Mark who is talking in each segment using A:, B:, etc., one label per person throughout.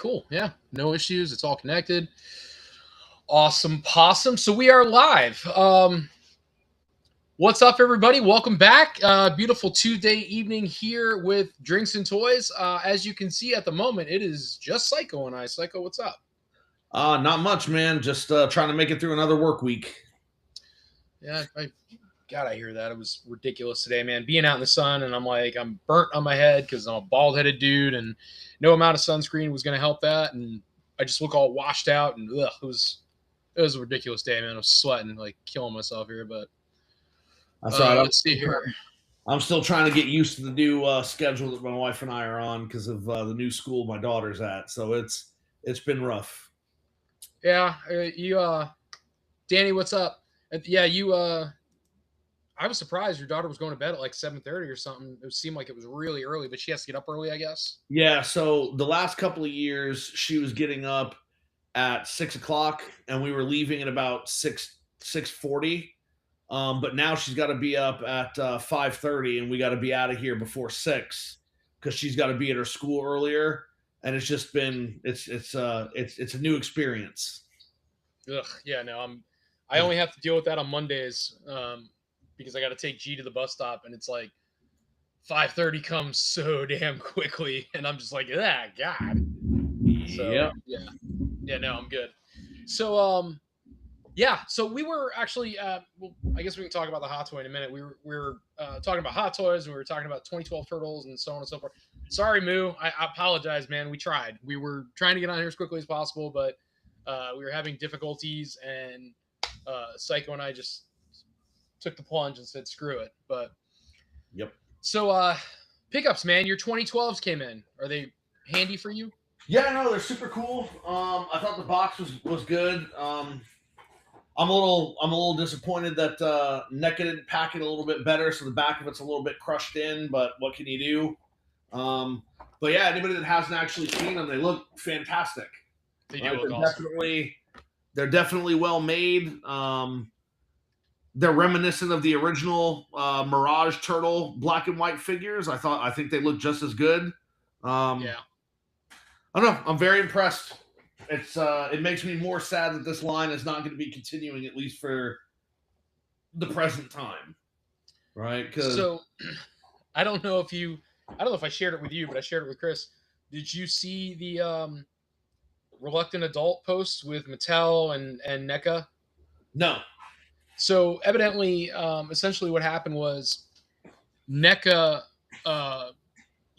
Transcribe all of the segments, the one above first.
A: cool. Yeah, no issues. It's all connected. Awesome, possum. So we are live. What's up, everybody? Welcome back. Beautiful Tuesday evening here with Drinks and Toys. As you can see at the moment, it is just Psycho and I. Psycho, what's up?
B: Not much, man. Just trying to make it through another work week.
A: Yeah, God, I hear that. It was ridiculous today, man. Being out in the sun, and I'm burnt on my head because I'm a bald headed dude, and no amount of sunscreen was going to help that. And I just look all washed out, and it was a ridiculous day, man. I was sweating, like killing myself here. But
B: That's all right.
A: let's see here.
B: I'm still trying to get used to the new schedule that my wife and I are on because of the new school my daughter's at. So it's been rough.
A: Yeah, Danny, what's up? Yeah, I was surprised your daughter was going to bed at like 7:30 or something. It seemed like it was really early, but she has to get up early, I guess.
B: Yeah. So the last couple of years, she was getting up at 6 o'clock, and we were leaving at about 6:40. But now she's got to be up at 5:30, and we got to be out of here before 6 because she's got to be at her school earlier. And it's just been it's a new experience.
A: Ugh, yeah, no, I only have to deal with that on Mondays because I got to take G to the bus stop, and it's like 5:30 comes so damn quickly, and I'm just like, ah, God. So yeah, no, I'm good. So yeah, so we were actually well, I guess we can talk about the hot toy in a minute. We were talking about hot toys, and we were talking about 2012 turtles and so on and so forth. Sorry, Moo, I apologize, man. We tried. We were trying to get on here as quickly as possible, but we were having difficulties, and Psycho and I just took the plunge and said, "Screw it." But
B: yep.
A: So pickups, man. Your 2012s came in. Are they handy for you?
B: Yeah, no, they're super cool. I thought the box was good. I'm a little disappointed that NECA didn't pack it a little bit better, so the back of it's a little bit crushed in. But what can you do? But yeah, anybody that hasn't actually seen them, they look fantastic.
A: They do look awesome.
B: They're definitely well made. They're reminiscent of the original Mirage Turtle black and white figures. I think they look just as good.
A: Yeah.
B: I don't know. I'm very impressed. It makes me more sad that this line is not going to be continuing, at least for the present time, right?
A: So I don't know if I shared it with you, but I shared it with Chris. Did you see the reluctant adult posts with Mattel and NECA?
B: No.
A: So evidently, essentially what happened was NECA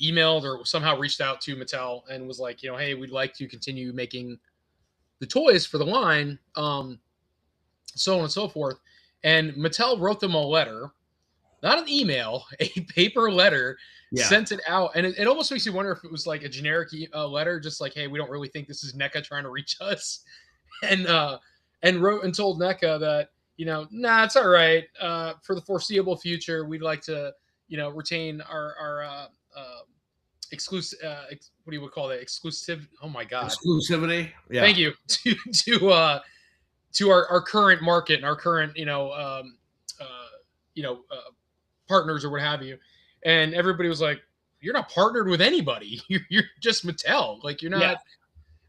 A: emailed or somehow reached out to Mattel and was like, hey, we'd like to continue making the toys for the line, so on and so forth. And Mattel wrote them a letter, not an email, a paper letter, sent it out. And it almost makes you wonder if it was like a generic letter, just like, hey, we don't really think this is NECA trying to reach us. And wrote and told NECA that, nah, it's all right. For the foreseeable future, we'd like to, retain our exclusive, what do you call that? Exclusive. Oh my God.
B: Exclusivity.
A: Yeah. Thank you to our current market and our current, partners or what have you. And everybody was like, you're not partnered with anybody. You're just Mattel. Like you're not. Yeah.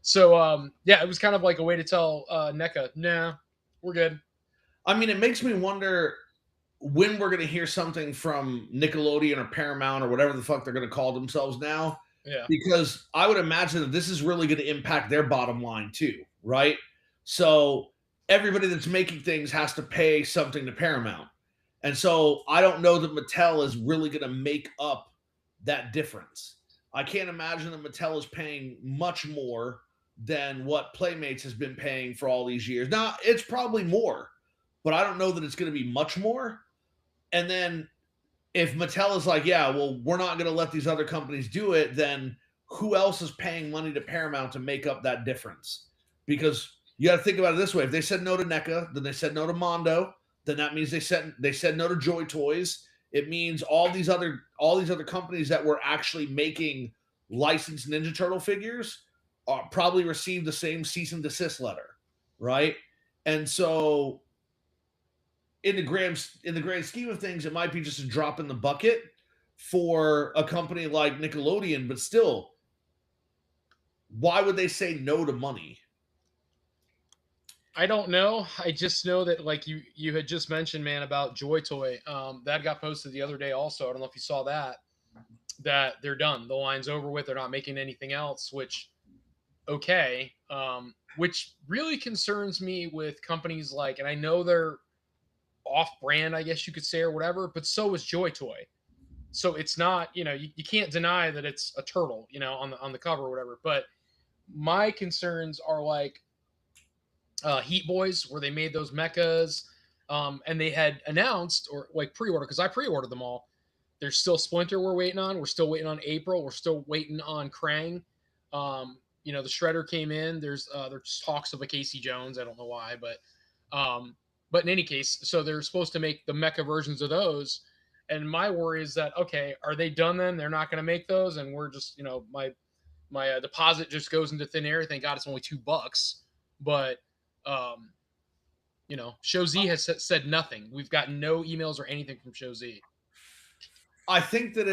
A: So, it was kind of like a way to tell NECA, nah, we're good.
B: I mean, it makes me wonder when we're going to hear something from Nickelodeon or Paramount or whatever the fuck they're going to call themselves now.
A: Yeah.
B: Because I would imagine that this is really going to impact their bottom line too, right? So everybody that's making things has to pay something to Paramount. And so I don't know that Mattel is really going to make up that difference. I can't imagine that Mattel is paying much more than what Playmates has been paying for all these years. Now, it's probably more, but I don't know that it's going to be much more. And then if Mattel is like, yeah, well, we're not going to let these other companies do it, then who else is paying money to Paramount to make up that difference? Because you got to think about it this way. If they said no to NECA, then they said no to Mondo, then that means they said no to Joy Toys. It means all these other companies that were actually making licensed Ninja Turtle figures probably received the same cease and desist letter, right? And so in the grand scheme of things, it might be just a drop in the bucket for a company like Nickelodeon, but still, Why would they say no to money?
A: I don't know. I just know that like you had just mentioned, man, about Joy Toy. That got posted the other day also. I don't know if you saw that. That they're done. The line's over with. They're not making anything else, which okay. Which really concerns me with companies like, and I know they're off brand, I guess you could say, or whatever, but so is Joy Toy. So it's not, you can't deny that it's a turtle, on the cover or whatever. But my concerns are like Heat Boys, where they made those mechas, and they had announced or like pre-order because I pre-ordered them all. There's still Splinter we're waiting on. We're still waiting on April. We're still waiting on Krang. The Shredder came in. There's talks of a Casey Jones. I don't know why, but in any case, so they're supposed to make the mecha versions of those. And my worry is that okay, are they done then? They're not going to make those, and we're just my deposit just goes into thin air. Thank God it's only $2, but um, Show Z has said nothing. We've got no emails or anything from Show Z.
B: I think that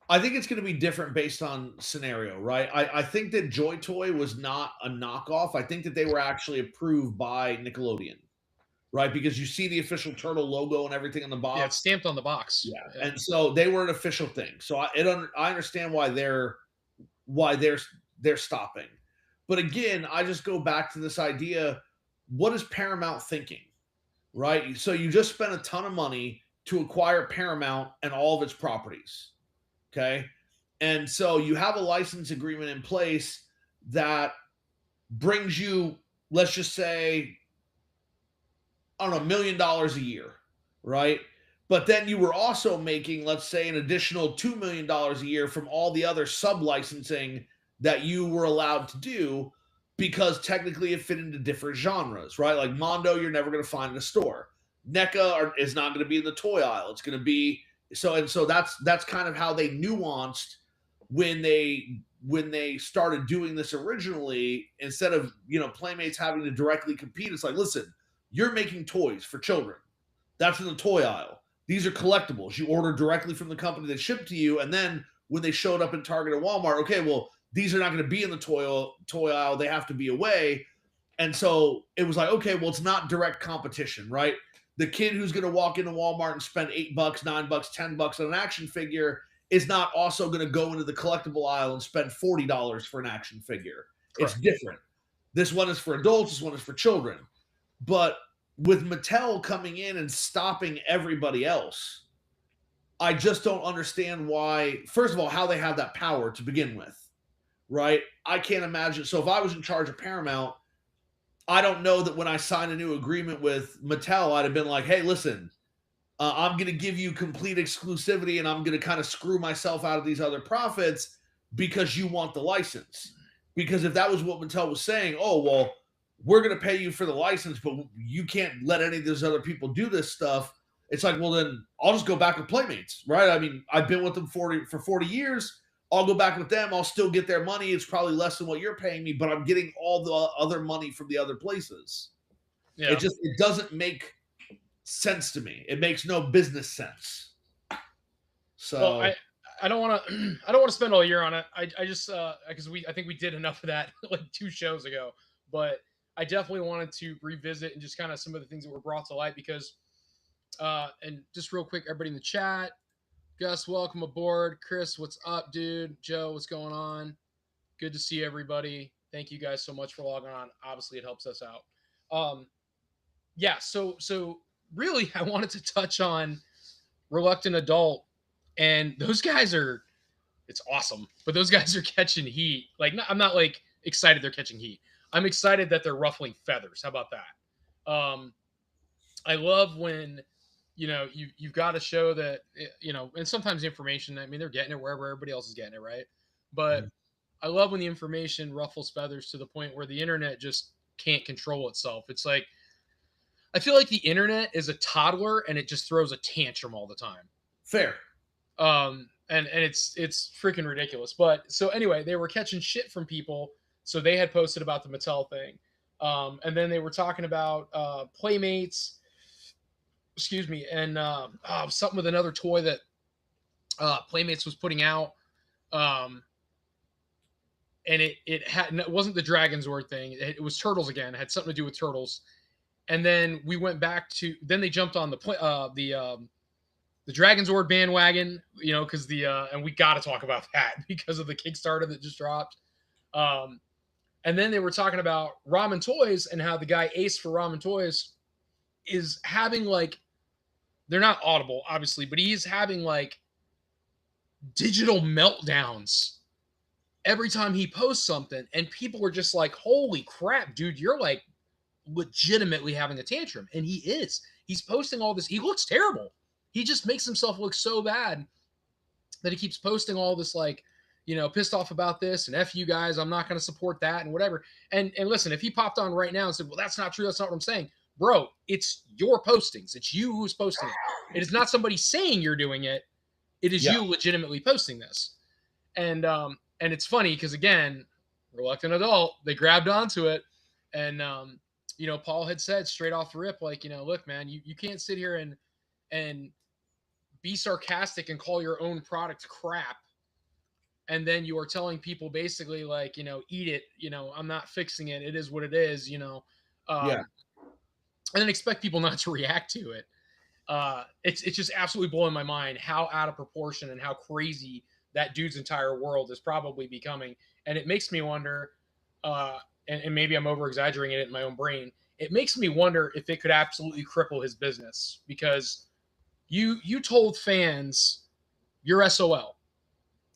B: I think it's going to be different based on scenario, right? I think that Joy Toy was not a knockoff. I think that they were actually approved by Nickelodeon, right? Because you see the official turtle logo and everything on the
A: Yeah, it's
B: box.
A: stamped on the box.
B: Yeah,
A: Yeah.
B: and so they were an official thing. So I understand why they're stopping. But again, I just go back to this idea: what is Paramount thinking, right? So you just spent a ton of money to acquire Paramount and all of its properties. Okay. And so you have a license agreement in place that brings you, let's just say, I don't know, $1 million a year, right? But then you were also making, let's say, an additional $2 million a year from all the other sub licensing that you were allowed to do because technically it fit into different genres, right? Like Mondo, you're never going to find in a store. NECA is not going to be in the toy aisle. It's going to be so that's kind of how they nuanced when they started doing this originally. Instead of Playmates having to directly compete, it's like, listen, you're making toys for children. That's in the toy aisle. These are collectibles. You order directly from the company that shipped to you, and then when they showed up in Target or Walmart, okay, well, these are not going to be in the toy aisle. They have to be away. And so it was like, okay, well, it's not direct competition, right? The kid who's going to walk into Walmart and spend $8, $9, $10 on an action figure is not also going to go into the collectible aisle and spend $40 for an action figure. Correct. It's different. This one is for adults. This one is for children. But with Mattel coming in and stopping everybody else, I just don't understand why. First of all, how they have that power to begin with, right? I can't imagine. So if I was in charge of Paramount, I don't know that when I signed a new agreement with Mattel, I'd have been like, hey, listen, I'm going to give you complete exclusivity and I'm going to kind of screw myself out of these other profits because you want the license. Because if that was what Mattel was saying, oh, well, we're going to pay you for the license, but you can't let any of those other people do this stuff. It's like, well, then I'll just go back with Playmates, right? I mean, I've been with them for 40 years. I'll go back with them. I'll still get their money. It's probably less than what you're paying me, but I'm getting all the other money from the other places. Yeah. It doesn't make sense to me. It makes no business sense. So
A: well, I don't want to spend all year on it. I just because I think we did enough of that like 2 shows ago, but I definitely wanted to revisit and just kind of some of the things that were brought to light because and just real quick, everybody in the chat, Gus, welcome aboard. Chris, what's up, dude? Joe, what's going on? Good to see everybody. Thank you guys so much for logging on. Obviously, it helps us out. Yeah, so really, I wanted to touch on Reluctant Adult, and those guys it's awesome, but those guys are catching heat. Like, I'm not like excited they're catching heat. I'm excited that they're ruffling feathers. How about that? I love when you've got to show that and sometimes the information. I mean, they're getting it wherever everybody else is getting it, right? But I love when the information ruffles feathers to the point where the internet just can't control itself. It's like I feel like the internet is a toddler and it just throws a tantrum all the time.
B: Fair.
A: And it's freaking ridiculous. But so anyway, they were catching shit from people. So they had posted about the Mattel thing. And then they were talking about Playmates, excuse me, and something with another toy that Playmates was putting out. and it wasn't the Dragon Zord thing. It was Turtles again. It had something to do with Turtles. And then we went back to then they jumped on the Dragon Zord bandwagon, because and we got to talk about that because of the Kickstarter that just dropped. And then they were talking about Ramen Toys and how the guy Ace for Ramen Toys is having like, they're not audible, obviously, but he's having like digital meltdowns every time he posts something. And people were just like, holy crap, dude, you're like legitimately having a tantrum. And he is. He's posting all this. He looks terrible. He just makes himself look so bad that he keeps posting all this like, pissed off about this and F you guys, I'm not going to support that and whatever. And listen, if he popped on right now and said, well, that's not true, that's not what I'm saying. Bro, it's your postings. It's you who's posting it. It is not somebody saying you're doing it. It is you legitimately posting this. And it's funny because, again, reluctant adult, they grabbed onto it. And, Paul had said straight off the rip, like, look, man, you can't sit here and be sarcastic and call your own product crap. And then you are telling people basically like, eat it, I'm not fixing it. It is what it is, and then expect people not to react to it. It's just absolutely blowing my mind how out of proportion and how crazy that dude's entire world is probably becoming. And it makes me wonder, and maybe I'm over exaggerating it in my own brain. It makes me wonder if it could absolutely cripple his business, because you told fans you're SOL.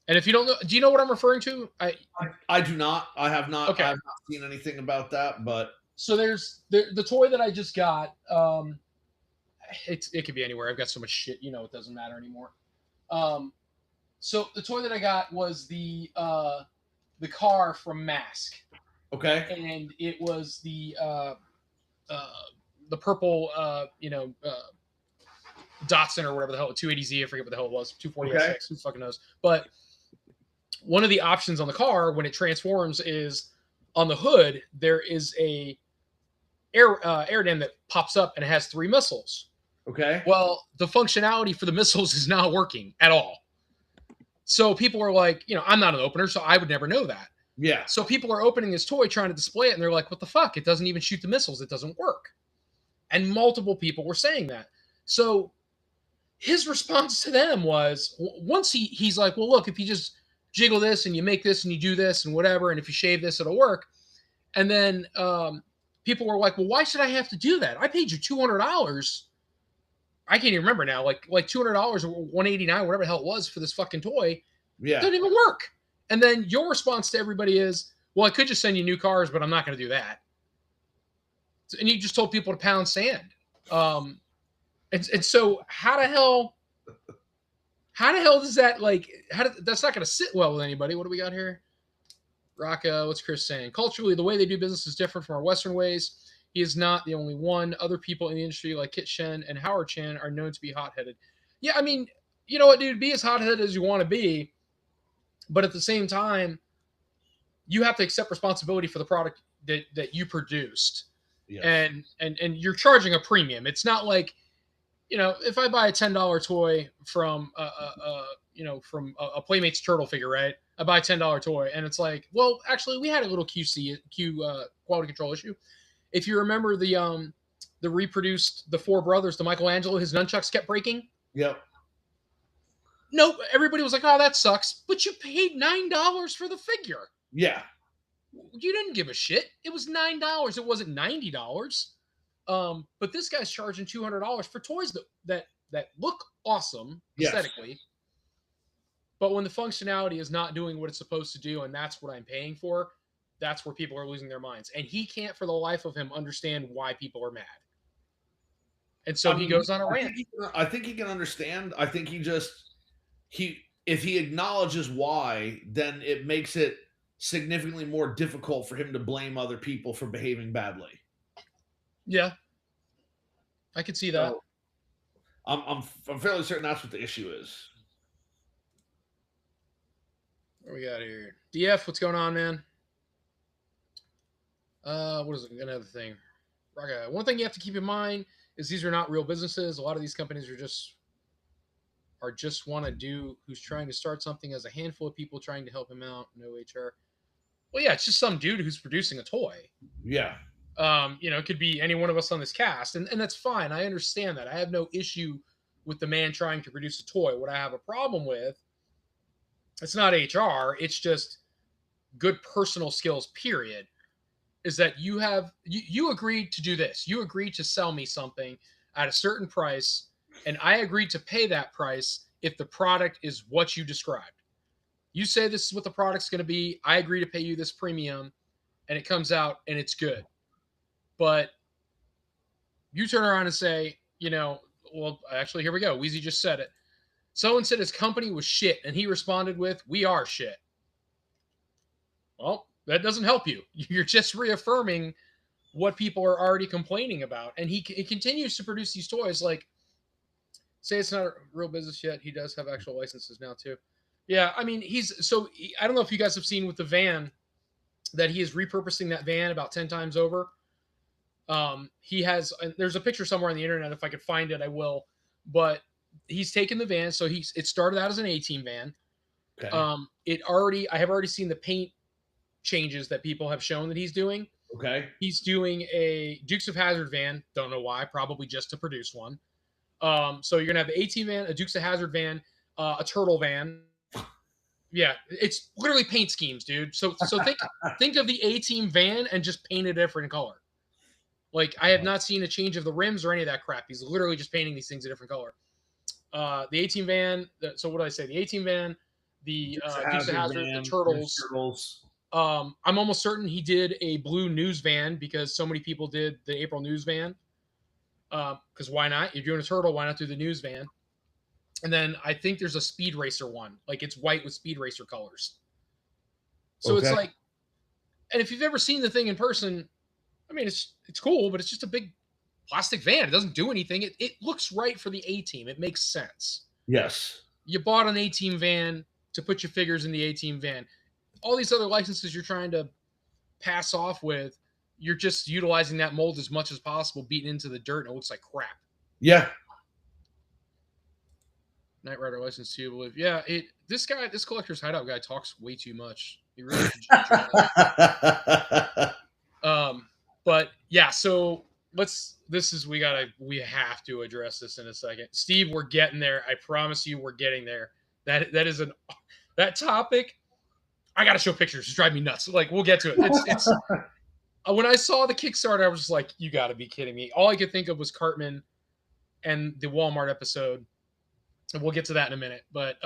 A: And if you don't know, do you know what I'm referring to?
B: I do not. I have not.
A: Okay.
B: I have not seen anything about that. But
A: so there's the toy that I just got. It could be anywhere. I've got so much shit. It doesn't matter anymore. So the toy that I got was the car from Mask.
B: Okay.
A: And it was the purple, Datsun or whatever the hell, 280Z. I forget what the hell it was. 240
B: Okay.
A: Who fucking knows? But one of the options on the car when it transforms is on the hood, there is a air dam that pops up and it has 3 missiles.
B: Okay.
A: Well, the functionality for the missiles is not working at all. So people are like, I'm not an opener, so I would never know that.
B: Yeah.
A: So people are opening this toy trying to display it, and they're like, what the fuck? It doesn't even shoot the missiles. It doesn't work. And multiple people were saying that. So his response to them was, once he's like, well, look, if you just jiggle this and you make this and you do this and whatever, and if you shave this, it'll work. And then people were like, well, why should I have to do that? I paid you $200. I can't even remember now, like $200 or $189, whatever the hell it was for this fucking toy.
B: Yeah.
A: It doesn't even work. And then your response to everybody is, well, I could just send you new cars, but I'm not going to do that. And you just told people to pound sand. And so how the hell does that that's not going to sit well with anybody? What do we got here? Rocca, what's Chris saying? Culturally, the way they do business is different from our Western ways. He is not the only one. Other people in the industry like Kit Shen and Howard Chan are known to be hot-headed. Yeah, I mean, you know what, dude? Be as hot-headed as you want to be. But at the same time, you have to accept responsibility for the product that you produced. Yes. And you're charging a premium. It's not like, if I buy a $10 toy from from a Playmates turtle figure, right? I buy a $10 toy and it's like, well, actually we had a little quality control issue. If you remember the reproduced the Four Brothers, the Michelangelo, his nunchucks kept breaking.
B: Yep.
A: Nope. Everybody was like, oh, that sucks. But you paid $9 for the figure.
B: Yeah.
A: You didn't give a shit. It was $9. It wasn't $90. But this guy's charging $200 for toys that look awesome aesthetically. Yes. But when the functionality is not doing what it's supposed to do, and that's what I'm paying for, that's where people are losing their minds. And he can't for the life of him understand why people are mad. And so he goes on a rant.
B: I think he can understand. I think if he acknowledges why, then it makes it significantly more difficult for him to blame other people for behaving badly.
A: Yeah. I could see that.
B: So, I'm fairly certain that's what the issue is.
A: What we got here? DF, what's going on, man? What is it? Another thing. One thing you have to keep in mind is these are not real businesses. A lot of these companies are just want to do who's trying to start something as a handful of people trying to help him out. No HR. Well, yeah, it's just some dude who's producing a toy.
B: Yeah.
A: It could be any one of us on this cast, and that's fine. I understand that. I have no issue with the man trying to produce a toy. What I have a problem with, it's not HR, it's just good personal skills, period. Is that you agreed to do this. You agreed to sell me something at a certain price, and I agreed to pay that price if the product is what you described. You say this is what the product's going to be. I agree to pay you this premium, and it comes out and it's good. But you turn around and say, well, actually, here we go. Wheezy just said it. Someone said his company was shit, and he responded with, "We are shit." Well, that doesn't help you. You're just reaffirming what people are already complaining about. And he continues to produce these toys. Like, say it's not a real business yet. He does have actual licenses now, too. Yeah, I mean, I don't know if you guys have seen with the van that he is repurposing that van about 10 times over. There's a picture somewhere on the internet. If I could find it, I will. But he's taken the van. So it started out as an A-Team van. Okay. I have already seen the paint changes that people have shown that he's doing.
B: Okay.
A: He's doing a Dukes of Hazzard van. Don't know why. Probably just to produce one. So you're gonna have the A-Team van, a Dukes of Hazzard van, a Turtle van. Yeah, it's literally paint schemes, dude. So think of the A-Team van and just paint a different color. Like, I have not seen a change of the rims or any of that crap. He's literally just painting these things a different color. The A-Team van. So what did I say? The A-Team van, the Dukes of Hazzard, the Turtles. I'm almost certain he did a blue news van because so many people did the April news van. Because why not? You're doing a turtle, why not do the news van? And then I think there's a Speed Racer one. Like, it's white with Speed Racer colors. So It's like, and if you've ever seen the thing in person, I mean, it's cool, but it's just a big plastic van. It doesn't do anything. It looks right for the A-Team. It makes sense.
B: Yes.
A: You bought an A-Team van to put your figures in the A-Team van. All these other licenses you're trying to pass off with, you're just utilizing that mold as much as possible, beating into the dirt, and it looks like crap.
B: Yeah.
A: Knight Rider license too, I believe. Yeah, this Collector's Hideout guy talks way too much. He really should but yeah, so we have to address this in a second. Steve, we're getting there. I promise you we're getting there. That topic, I gotta show pictures. It's driving me nuts. Like, we'll get to it. It's when I saw the Kickstarter, I was just like, you gotta be kidding me. All I could think of was Cartman and the Walmart episode. And we'll get to that in a minute. But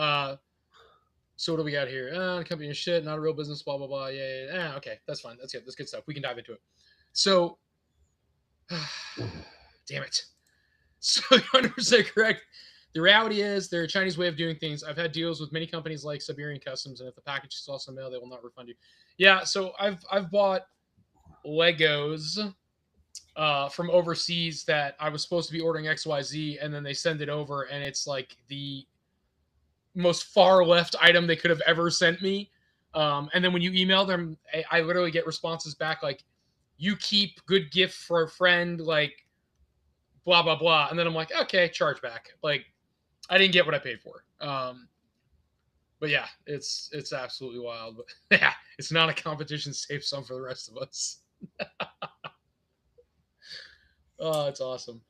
A: so what do we got here? The company is shit, not a real business, blah, blah, blah. Yeah. Okay, that's fine. That's good. That's good stuff. We can dive into it. So, damn it. So you're 100% correct. The reality is they're a Chinese way of doing things. I've had deals with many companies like Siberian Customs, and if the package is also mail, they will not refund you. Yeah, so I've bought Legos from overseas that I was supposed to be ordering XYZ, and then they send it over, and it's like the most far left item they could have ever sent me. And then when you email them, I literally get responses back like, "You keep, good gift for a friend," like blah blah blah. And then I'm like, okay, charge back. Like, I didn't get what I paid for. But yeah, it's absolutely wild. But yeah, it's not a competition. Save some for the rest of us. Oh, it's awesome.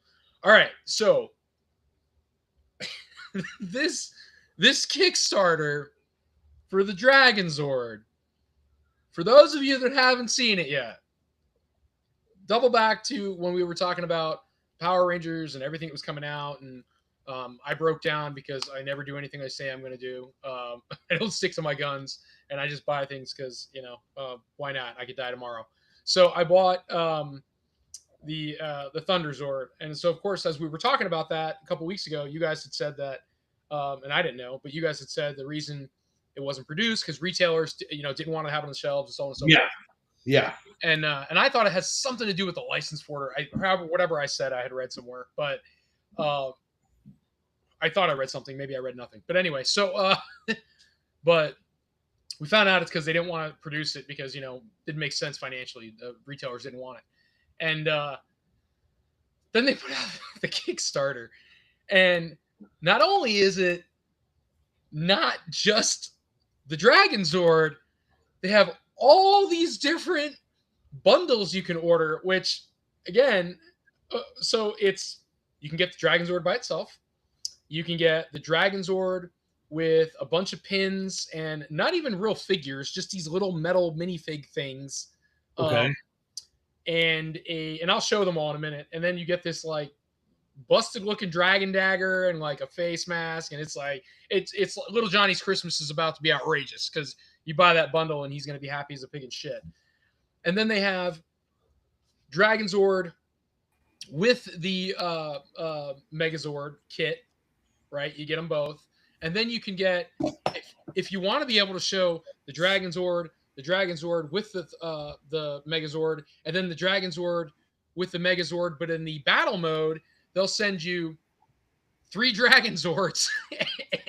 A: All right, so this Kickstarter for the Dragon Zord, for those of you that haven't seen it yet, double back to when we were talking about Power Rangers and everything that was coming out, and I broke down because I never do anything I say I'm going to do. I don't stick to my guns, and I just buy things because, why not? I could die tomorrow. So I bought the Thunder Zord, and so of course, as we were talking about that a couple weeks ago, you guys had said that, and I didn't know, but you guys had said the reason it wasn't produced because retailers, didn't want to have it on the shelves and so on and so forth.
B: Yeah.
A: And I thought it has something to do with the license for it. Whatever I said, I had read somewhere, but I thought I read something. Maybe I read nothing. But anyway, so but we found out it's because they didn't want to produce it because, didn't make sense financially. The retailers didn't want it. And then they put out the Kickstarter. And not only is it not just the Dragon Zord, they have all these different bundles you can order, which again, so you can get the Dragon Zord by itself. You can get the Dragon Zord with a bunch of pins and not even real figures, just these little metal minifig things.
B: Okay.
A: And I'll show them all in a minute. And then you get this like busted looking dragon dagger and like a face mask, and it's like it's Little Johnny's Christmas is about to be outrageous because you buy that bundle and he's going to be happy as a pig in shit. And then they have Dragon Zord with the Megazord kit, right? You get them both, and then you can get if you want to be able to show the Dragon Zord with the Megazord, and then the Dragon Zord with the Megazord, but in the battle mode, they'll send you 3 Dragon Zords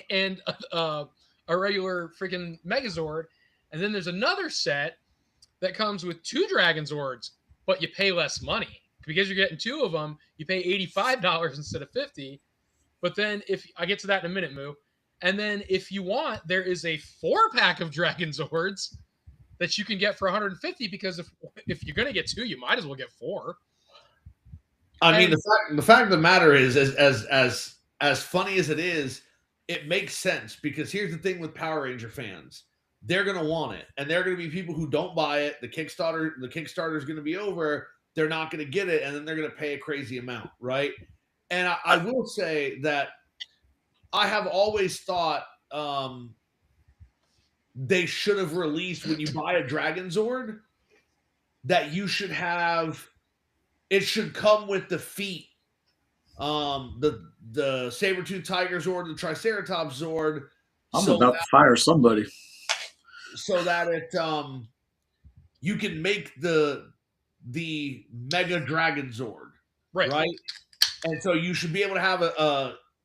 A: and a regular freaking Megazord. And then there's another set that comes with 2 Dragon Zords, but you pay less money. Because you're getting 2 of them, you pay $85 instead of $50. But then if I get to that in a minute, Moo. And then if you want, there is a 4-pack of Dragon Zords that you can get for $150, because if you're going to get 2, you might as well get 4.
B: I mean, the fact of the matter is, as funny as it is, it makes sense, because here's the thing with Power Ranger fans. They're going to want it, and there are going to be people who don't buy it. The Kickstarter is going to be over. They're not going to get it, and then they're going to pay a crazy amount, right? And I will say that I have always thought they should have released, when you buy a Dragon Zord, that you should have, it should come with the feet, the Saber-Tooth Tiger Zord, the Triceratops Zord.
C: I'm about to fire somebody.
B: So that it you can make the Mega Dragon Zord, right? And so you should be able to have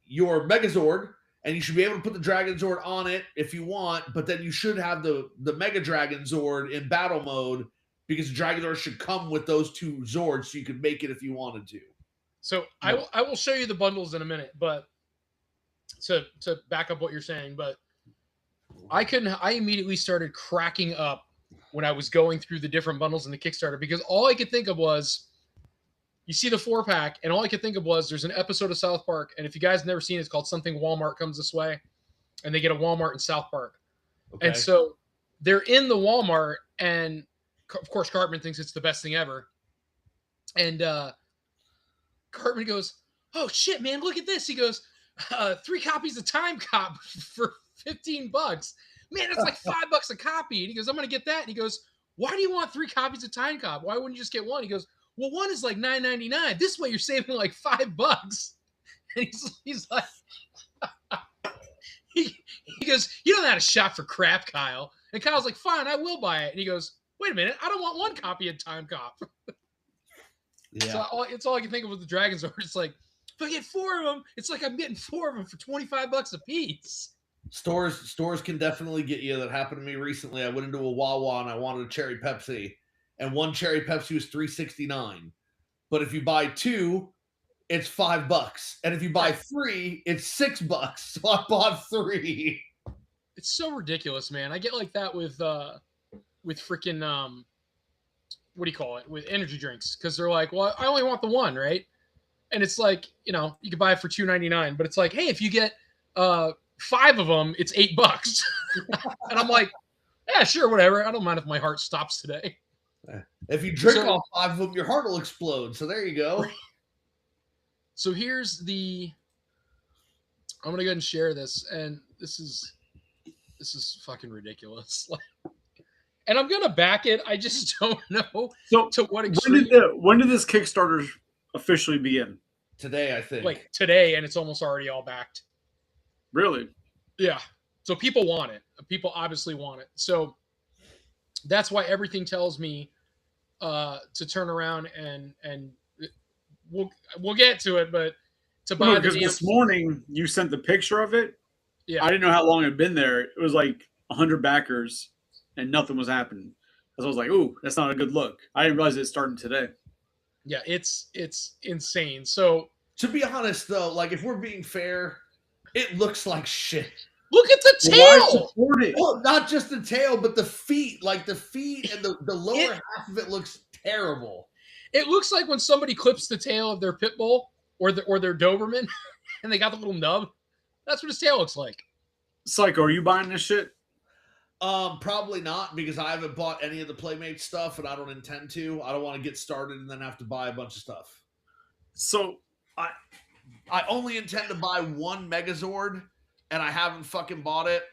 B: your Megazord, and you should be able to put the Dragon Zord on it if you want, but then you should have the Mega Dragon Zord in battle mode, because the Dragon Zord should come with those 2 Zords, so you could make it if you wanted to.
A: So I will show you the bundles in a minute, but to back up what you're saying, but I immediately started cracking up when I was going through the different bundles in the Kickstarter, because all I could think of was, you see the 4-pack, and all I could think of was, there's an episode of South Park, and if you guys have never seen it, it's called Something Walmart Comes This Way, and they get a Walmart in South Park. Okay. And so they're in the Walmart, and of course Cartman thinks it's the best thing ever. And Cartman goes, "Oh shit, man, look at this." He goes, 3 copies of Time Cop for $15. Man, that's like $5 a copy. And he goes, "I'm going to get that." And he goes, "Why do you want 3 copies of Time Cop? Why wouldn't you just get one?" He goes, "Well, one is like $9.99. This way you're saving like $5. And he's like, he goes, "You don't have a shot for crap, Kyle." And Kyle's like, "Fine, I will buy it." And he goes, "Wait a minute, I don't want 1 copy of Time Cop." Yeah. So it's all I can think of with the Dragon Zord. It's like, if I get 4 of them, it's like I'm getting 4 of them for $25 a piece.
B: Stores can definitely get you. That happened to me recently. I went into a Wawa and I wanted a cherry Pepsi, and 1 cherry Pepsi was $3.69. But if you buy 2, it's $5, and if you buy 3, it's $6. So I bought 3.
A: It's so ridiculous, man. I get like that with freaking what do you call it? With energy drinks, because they're like, "Well, I only want the 1, right?" And it's like, you can buy it for $2.99, but it's like, hey, if you get 5 of them, it's $8. And I'm like, yeah, sure, whatever. I don't mind if my heart stops today.
B: If you drink all 5 of them, your heart will explode. So there you go.
A: So here's I'm gonna go ahead and share this, and this is fucking ridiculous. And I'm gonna back it. I just don't know to what extreme.
C: When did this Kickstarter officially begin?
B: Today, I think.
A: Like today, and it's almost already all backed.
C: Really?
A: Yeah. So people want it. People obviously want it. So that's why everything tells me to turn around and we'll get to it, but to buy
C: because this morning you sent the picture of it.
A: Yeah.
C: I didn't know how long it had been there. It was like 100 backers and nothing was happening. So I was like, "Ooh, that's not a good look." I didn't realize it started today.
A: Yeah, it's insane. So
B: to be honest, though, like if we're being fair, it looks like shit.
A: Look at the
C: Why
A: tail.
C: support it?
B: Well, not just the tail, but the feet. Like the feet and the lower half of it looks terrible.
A: It looks like when somebody clips the tail of their pit bull or their Doberman, and they got the little nub. That's what his tail looks like.
C: Psycho, are you buying this shit?
B: Probably not, because I haven't bought any of the Playmates stuff, and I don't intend to. I don't want to get started and then have to buy a bunch of stuff.
C: So
B: I only intend to buy one Megazord, and I haven't fucking bought it.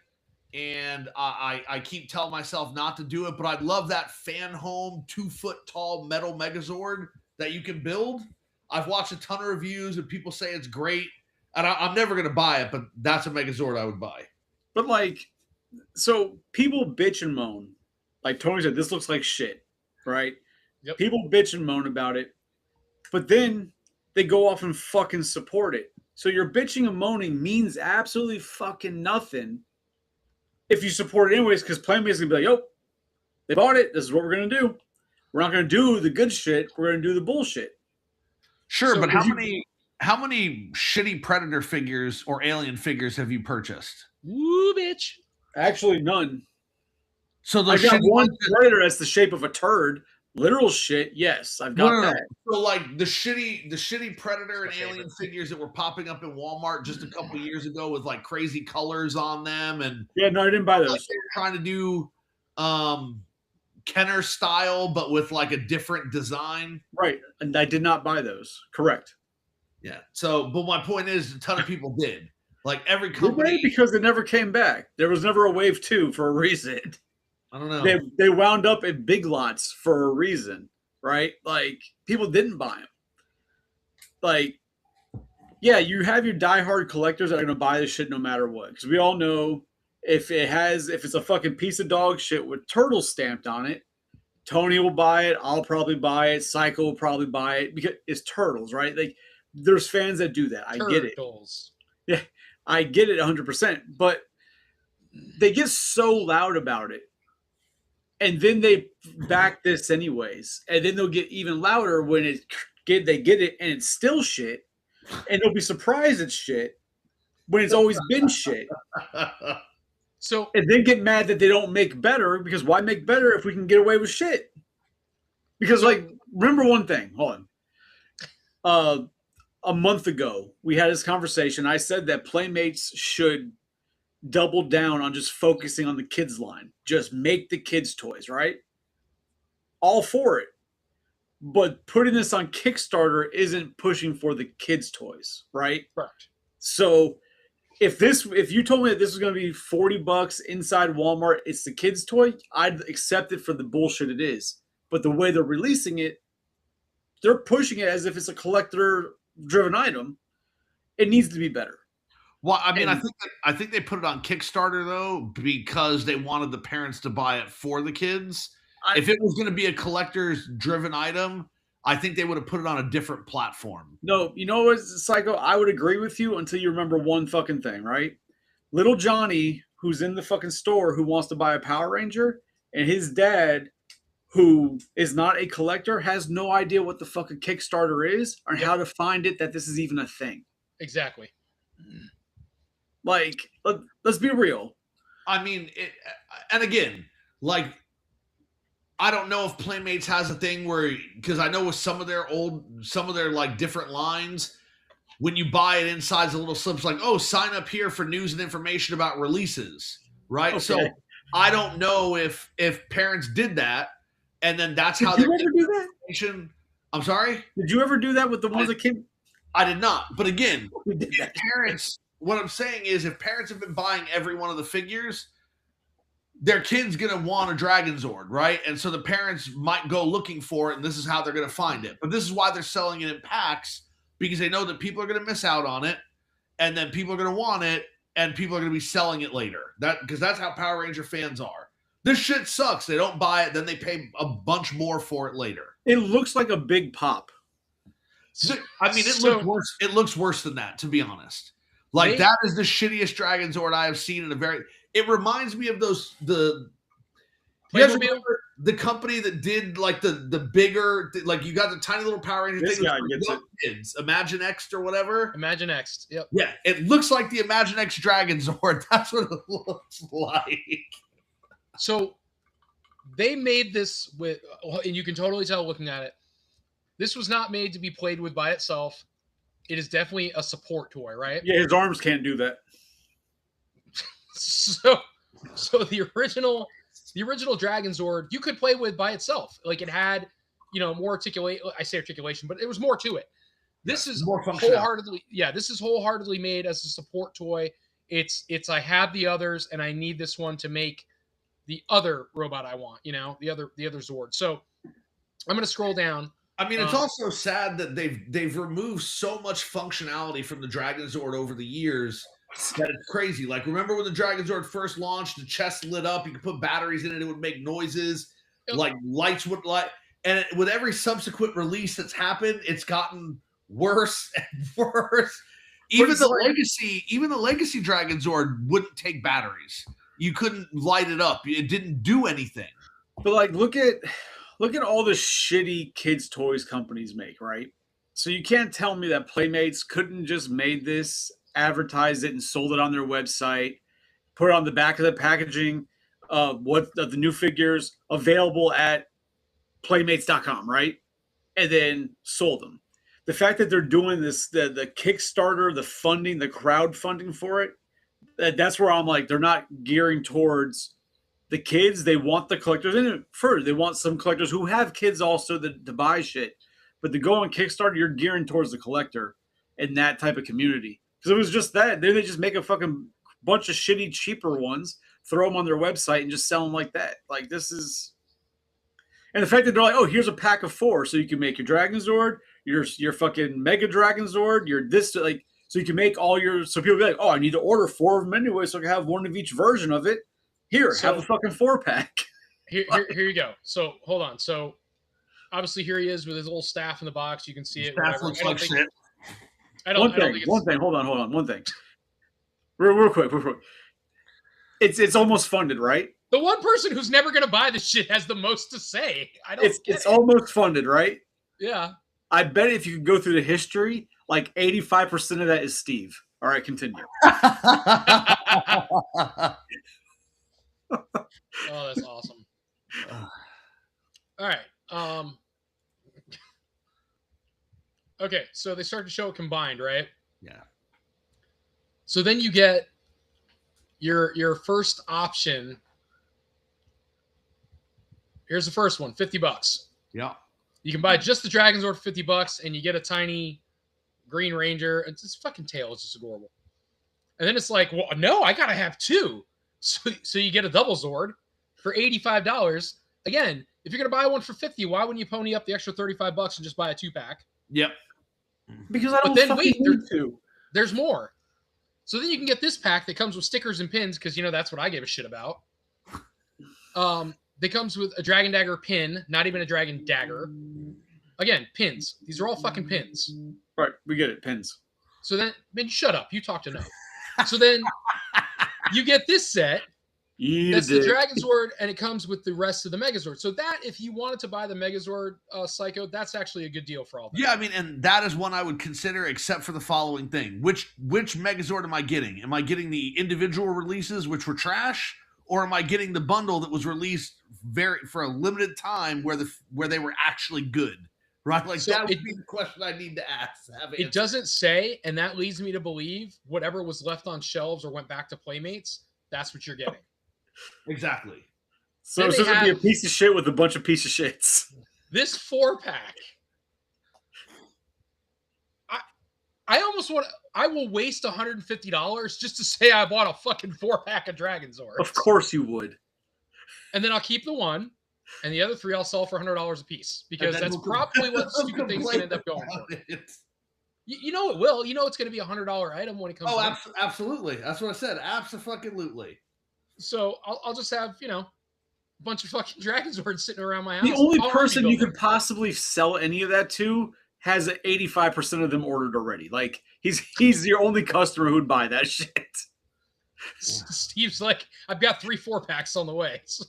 B: And I keep telling myself not to do it, but I love that fan home 2 foot tall metal Megazord that you can build. I've watched a ton of reviews and people say it's great, and I'm never going to buy it, but that's a Megazord I would buy.
C: But like, so people bitch and moan. Like Tony said, this looks like shit, right?
A: Yep.
C: People bitch and moan about it, but then they go off and fucking support it. So your bitching and moaning means absolutely fucking nothing if you support it anyways, because Playmate's gonna be like, yo, they bought it. This is what we're gonna do. We're not gonna do the good shit. We're gonna do the bullshit.
B: Sure,
A: So
B: but how many shitty Predator figures or Alien figures have you purchased?
A: Woo, bitch.
C: Actually, none.
B: So
C: I
B: those
C: got
B: shitty
C: one
B: ones
C: Predator that's the shape of a turd. Literal shit, yes, I've got that.
B: So like the shitty Predator and Alien figures that were popping up in Walmart just a couple years ago with like crazy colors on them, and
C: Yeah, no, I didn't buy
B: like
C: those.
B: they were trying to do Kenner style, but with like a different design.
C: Right, and I did not buy those. Correct.
B: Yeah. So, but my point is, a ton of people did. Like every
C: Did
B: company,
C: they? Because it never came back. There was never a wave 2 for a reason.
B: I don't know.
C: They wound up in Big Lots for a reason, right? Like people didn't buy them. Like, yeah, you have your diehard collectors that are going to buy this shit no matter what, because we all know if it's a fucking piece of dog shit with turtle stamped on it, Tony will buy it. I'll probably buy it. Psycho will probably buy it because it's turtles, right? Like there's fans that do that. I get it. Yeah, I get it 100%. But they get so loud about it, and then they back this anyways, and then they'll get even louder when they get it and it's still shit, and they'll be surprised it's shit when it's always been shit.
A: So
C: And then get mad that they don't make better, because why make better if we can get away with shit? Because like, remember one thing. Hold on. A month ago, we had this conversation. I said that Playmates should double down on just focusing on the kids line. Just make the kids toys, right? All for it. But putting this on Kickstarter isn't pushing for the kids toys, right?
A: correct.
C: So if you told me that this was going to be $40 inside Walmart, it's the kids toy, I'd accept it for the bullshit it is. But the way they're releasing it, they're pushing it as if it's a collector driven item. It needs to be better.
B: Well, I mean,
C: And-
B: I think they put it on Kickstarter though because they wanted the parents to buy it for the kids. If it was going to be a collector's driven item, I think they would have put it on a different platform.
C: No, you know what, Psycho? I would agree with you until you remember one fucking thing, right? Little Johnny, who's in the fucking store, who wants to buy a Power Ranger, and his dad, who is not a collector, has no idea what the fuck a Kickstarter is or how to find it, that this is even a thing.
A: Exactly.
C: Like, let's be real.
B: I mean, and again, like, I don't know if Playmates has a thing where, because I know with some of their like different lines, when you buy it inside's a little slips like, oh, sign up here for news and information about releases, right?
C: Okay.
B: So I don't know if parents did that, and then that's how
C: Did
B: they're
C: you ever do that?
B: information. I'm sorry,
C: Did you ever do that with the ones that came?
B: I did not. But again,
C: We did that.
B: parents, what I'm saying is, if parents have been buying every one of the figures, their kid's gonna want a Dragon Zord, right? And so the parents might go looking for it, and this is how they're gonna find it. But this is why they're selling it in packs, because they know that people are gonna miss out on it, and then people are gonna want it, and people are gonna be selling it later. Because that's how Power Ranger fans are. This shit sucks. They don't buy it, then they pay a bunch more for it later.
C: It looks like a big pop.
B: I mean, it looks worse. It looks worse than that, to be honest. Like, that is the shittiest Dragon Zord I have seen in a very. It reminds me of those. You the company that did like the bigger, like you got the tiny little Power Ranger
C: This
B: thing
C: guy
B: for
C: gets
B: young kids, Imagine X or whatever.
A: Imagine X. Yep.
B: Yeah, it looks like the Imagine X Dragon Zord. That's what it looks like.
A: So they made this with, and you can totally tell looking at it, this was not made to be played with by itself. It is definitely a support toy, right?
C: Yeah, his arms can't do that.
A: So the original Dragon Zord you could play with by itself. Like it had, more articulation, but it was more to it. This is
B: more
A: wholeheartedly, this is wholeheartedly made as a support toy. It's I have the others and I need this one to make the other robot I want, the other Zord. So I'm going to scroll down.
B: I mean, it's also sad that they've removed so much functionality from the Dragon Zord over the years that it's crazy. Like, remember when the Dragon Zord first launched, the chest lit up, you could put batteries in it, it would make noises, like lights would light. And with every subsequent release that's happened, it's gotten worse and worse. Even the legacy Dragon Zord wouldn't take batteries. You couldn't light it up. It didn't do anything.
C: But like, look at all the shitty kids' toys companies make, right? So you can't tell me that Playmates couldn't just made this, advertised it, and sold it on their website, put it on the back of the packaging of the new figures available at Playmates.com, right? And then sold them. The fact that they're doing this, the Kickstarter, the funding, the crowdfunding for it, that's where I'm like, they're not gearing towards the kids. They want the collectors in it. They want some collectors who have kids also to buy shit. But to go on Kickstarter, you're gearing towards the collector and that type of community. Because it was just that. They just make a fucking bunch of shitty, cheaper ones, throw them on their website, and just sell them like that. Like, this is... And the fact that they're like, oh, here's a pack of 4, so you can make your Dragon Zord, your fucking Mega Dragon Zord, your this, like... So you can make all your... So people be like, oh, I need to order 4 of them anyway so I can have one of each version of it. Here, have a fucking 4-pack.
A: Here you go. So, hold on. So, obviously, here he is with his little staff in the box. You can see it.
B: Staff looks like shit.
C: One thing. Hold on. One thing. Real quick. It's almost funded, right?
A: The one person who's never going to buy this shit has the most to say.
C: It's almost funded, right?
A: Yeah.
C: I bet if you could go through the history, like 85% of that is Steve. All right, continue.
A: Oh, that's awesome. All right. Okay, so they start to show it combined, right?
B: Yeah.
A: So then you get your first option. Here's the first one, $50.
B: Yeah.
A: You can buy just the Dragon Zord for $50, and you get a tiny Green Ranger. It's fucking tail. It's just adorable. And then it's like, well, no, I gotta have 2. So you get a double Zord for $85. Again, if you're gonna buy one for $50, why wouldn't you pony up the extra $35 and just buy a 2-pack?
B: Yep.
C: Because I don't. But then wait,
A: there's more. So then you can get this pack that comes with stickers and pins because that's what I give a shit about. That comes with a Dragon Dagger pin, not even a Dragon Dagger. Again, pins. These are all fucking pins.
C: Right, we get it, pins.
A: So then shut up. You talk to no. So then you get this set. That's the Dragon Zord, and it comes with the rest of the Megazord. So that, if you wanted to buy the Megazord Psycho, that's actually a good deal for all that.
B: Yeah, I mean, and that is one I would consider, except for the following thing. Which Megazord am I getting? Am I getting the individual releases, which were trash? Or am I getting the bundle that was released for a limited time where they were actually good? Right? Like, so that would be the question I need to ask.
A: It doesn't say, and that leads me to believe whatever was left on shelves or went back to Playmates, that's what you're getting.
B: Exactly.
C: So it's going to be a piece of shit with a bunch of piece of shits.
A: This 4-pack. I will waste $150 just to say I bought a fucking 4-pack of Dragon Zord.
C: Of course you would.
A: And then I'll keep the one, and the other 3 I'll sell for $100 a piece because that's probably what stupid thing's going to end up going for. You know it will. You know it's going to be $100 item when it comes.
B: Oh, absolutely. That's what I said. Abso-fucking-lutely.
A: So I'll just have a bunch of fucking Dragon Zords sitting around my house.
C: The only person you could possibly sell any of that to has 85% of them ordered already. Like he's your only customer who'd buy that shit.
A: Steve's like, I've got 3 4-packs on the way. So.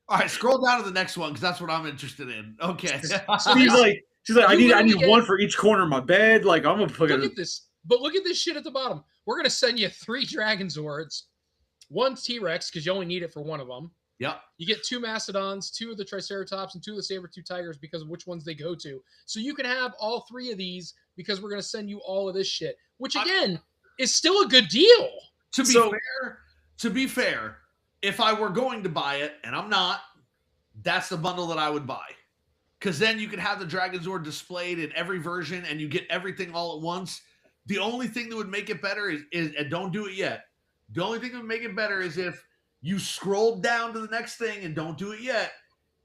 B: All right, scroll down to the next one because that's what I'm interested in. Okay.
A: So
C: she's like, I need
A: literally
C: one for each corner of my bed. Like, I'm gonna put
A: look at this. But look at this shit at the bottom. We're gonna send you 3 Dragon Zords, 1 T-Rex because you only need it for one of them.
B: Yep.
A: You get 2 Mastodons, 2 of the Triceratops, and 2 of the Saber-tooth Tigers because of which ones they go to. So you can have all 3 of these because we're gonna send you all of this shit, which again is still a good deal.
B: To be fair, if I were going to buy it, and I'm not, that's the bundle that I would buy. Because then you can have the Dragon Zord displayed in every version and you get everything all at once. The only thing that would make it better is and don't do it yet. The only thing that would make it better is if you scroll down to the next thing and don't do it yet.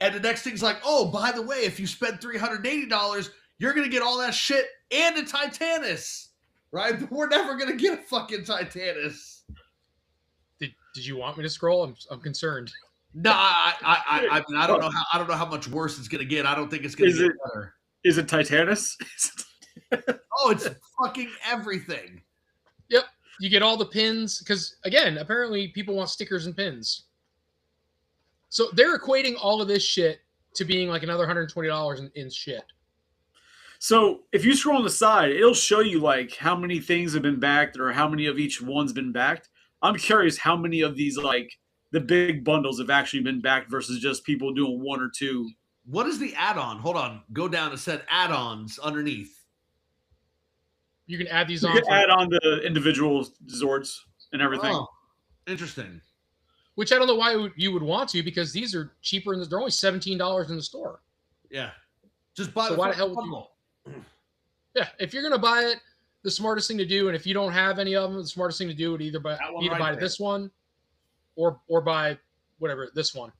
B: And the next thing's like, oh, by the way, if you spend $380, you're going to get all that shit and a Titanus. Right? But we're never going to get a fucking Titanus.
A: Did you want me to scroll? I'm concerned.
B: No, I mean, I don't know how much worse it's gonna get. I don't think it's gonna get better.
C: Is it Titanus?
B: Oh, it's fucking everything.
A: Yep, you get all the pins because again, apparently people want stickers and pins. So they're equating all of this shit to being like another $120 in shit.
C: So if you scroll on the side, it'll show you like how many things have been backed or how many of each one's been backed. I'm curious how many of these like the big bundles have actually been backed versus just people doing 1 or 2.
B: What is the add-on? Hold on. Go down. It said add-ons underneath.
A: You can add these
C: on. You can add on the individual Zords and everything. Oh,
B: interesting.
A: Which I don't know why you would want to because these are cheaper. They're only $17 in the store.
B: Yeah. Just buy
A: the hell would you? Yeah. If you're going to buy it, the smartest thing to do, and if you don't have any of them, the smartest thing to do would either buy this one or buy whatever this one.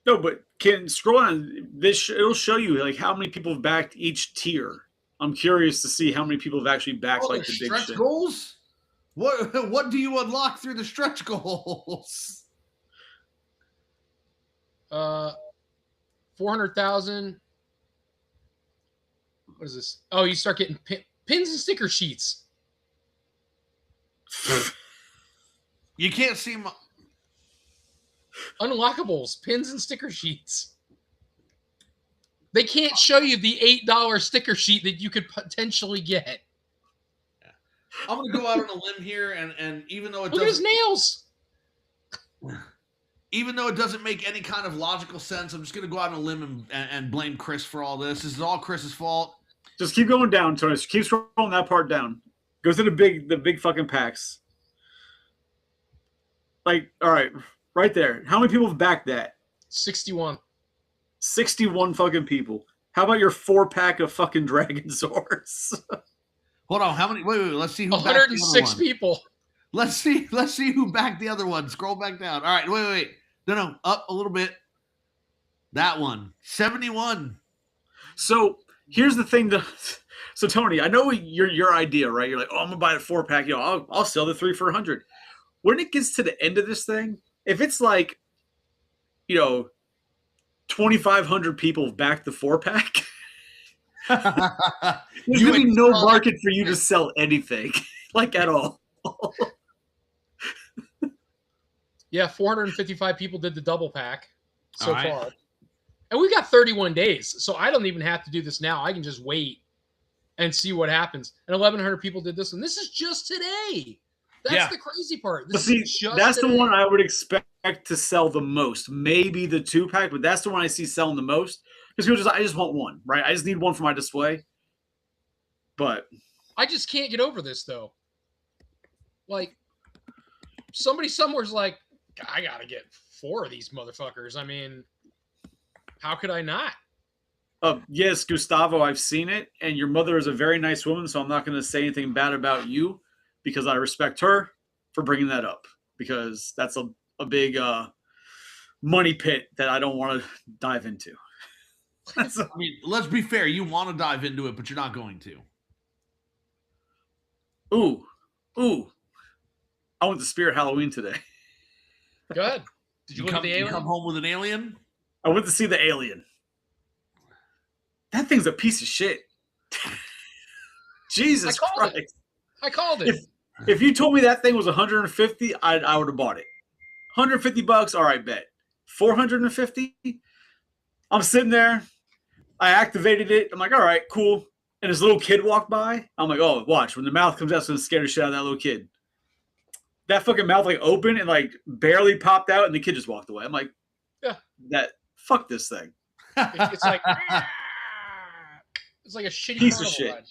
C: No, but can scroll on this. It'll show you like how many people have backed each tier. I'm curious to see how many people have actually backed like the big
B: stretch
C: shit.
B: Goals. What do you unlock through the stretch goals?
A: 400,000. What is this? Oh, you start getting pins and sticker sheets.
B: You can't see my
A: unlockables, pins and sticker sheets. They can't show you the $8 sticker sheet that you could potentially get.
B: I'm going to go out on a limb here, and even though it
A: look at his nails.
B: Even though it doesn't make any kind of logical sense, I'm just going to go out on a limb and blame Chris for all this. This is all Chris's fault.
C: Just keep going down, Tony. Keep scrolling that part down. Go to the big fucking packs. Like, all right, right there. How many people have backed that?
A: 61.
C: 61 fucking people. How about your 4-pack of fucking Dragon Zords?
B: Hold on. How many? Wait. Let's see who.
A: 106 people.
B: Let's see who backed the other one. Scroll back down. All right. Wait. No. Up a little bit. That one. 71.
C: So here's the thing. So Tony, I know your idea, right? You're like, oh, I'm gonna buy a 4-pack. I'll sell the 3 for 100. When it gets to the end of this thing, if it's like, 2,500 people back the 4-pack, there's gonna be no market for you to sell anything, like at all.
A: Yeah, 455 people did the double pack so far. And we've got 31 days, so I don't even have to do this now. I can just wait and see what happens. And 1,100 people did this, and this is just today. That's the crazy part.
C: That's the one I would expect to sell the most. Maybe the 2-pack, but that's the one I see selling the most. Because I just want one, right? I just need one for my display. But
A: I just can't get over this, though. Like, somebody somewhere's like, I gotta get 4 of these motherfuckers. I mean, how could I not?
C: Yes, Gustavo, I've seen it, and your mother is a very nice woman, so I'm not going to say anything bad about you because I respect her for bringing that up because that's a big money pit that I don't want to dive into.
B: I mean, let's be fair. You want to dive into it, but you're not going to.
C: Ooh. I went to Spirit Halloween today.
A: Good. Did you look at the alien?
B: You come home with an alien?
C: I went to see the alien. That thing's a piece of shit. Jesus Christ.
A: I called it.
C: If you told me that thing was 150, I would have bought it. $150, all right, bet. $450. I'm sitting there. I activated it. I'm like, all right, cool. And this little kid walked by. I'm like, oh, watch. When the mouth comes out, it's going to scare the shit out of that little kid. That fucking mouth like opened and like barely popped out, and the kid just walked away. I'm like,
A: yeah,
C: fuck this thing.
A: It's like it's like a shitty
C: piece of shit.
A: Ride.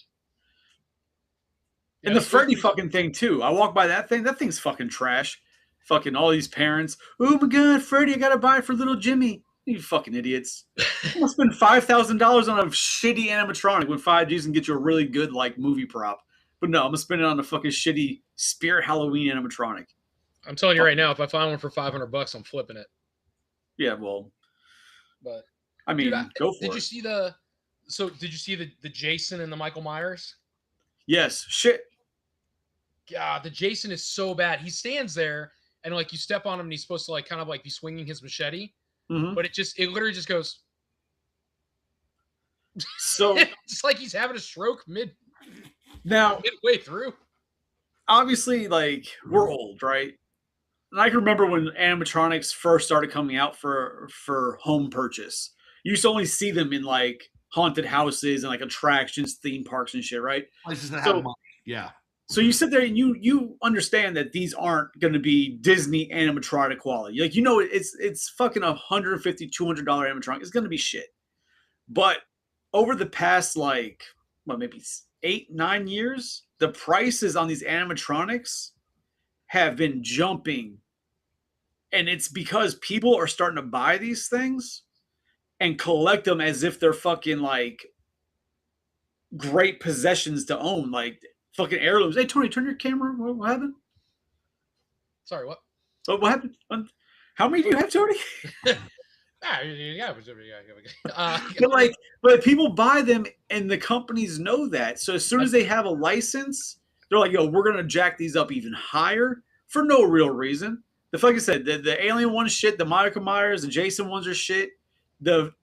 C: And the Freddy fucking thing too. I walk by that thing. That thing's fucking trash. Fucking all these parents. Oh my god, Freddy! I gotta buy it for little Jimmy. You fucking idiots. I'm gonna spend $5,000 on a shitty animatronic when 5Gs can get you a really good like movie prop. But no, I'm gonna spend it on a fucking shitty Spirit Halloween animatronic.
A: I'm telling you right now, if I find one for $500, I'm flipping it.
C: Yeah, well,
A: but
C: I mean,
A: dude,
C: go for it.
A: Did you see the Jason and the Michael Myers?
C: Yes. Shit.
A: God, the Jason is so bad. He stands there and like you step on him and he's supposed to like kind of like be swinging his machete, but it literally just goes.
C: So
A: it's like he's having a stroke midway through.
C: Obviously, like we're old, right? And I can remember when animatronics first started coming out for home purchase. You used to only see them in like haunted houses and like attractions, theme parks and shit, right?
B: Places that have money. Yeah.
C: So you sit there and you understand that these aren't going to be Disney animatronic quality. Like, you know, it's fucking $150, $200 animatronic. It's going to be shit. But over the past like, maybe 8-9 years, the prices on these animatronics have been jumping. And it's because people are starting to buy these things and collect them as if they're fucking like great possessions to own. Like, fucking heirlooms. Hey, Tony, turn your camera. What happened?
A: Sorry, what?
C: What happened? How many do you have, Tony? But people buy them, and the companies know that. So as soon as they have a license, they're like, "Yo, we're gonna jack these up even higher for no real reason." Like I said, the Alien one shit, the Michael Myers, the Jason ones are shit. The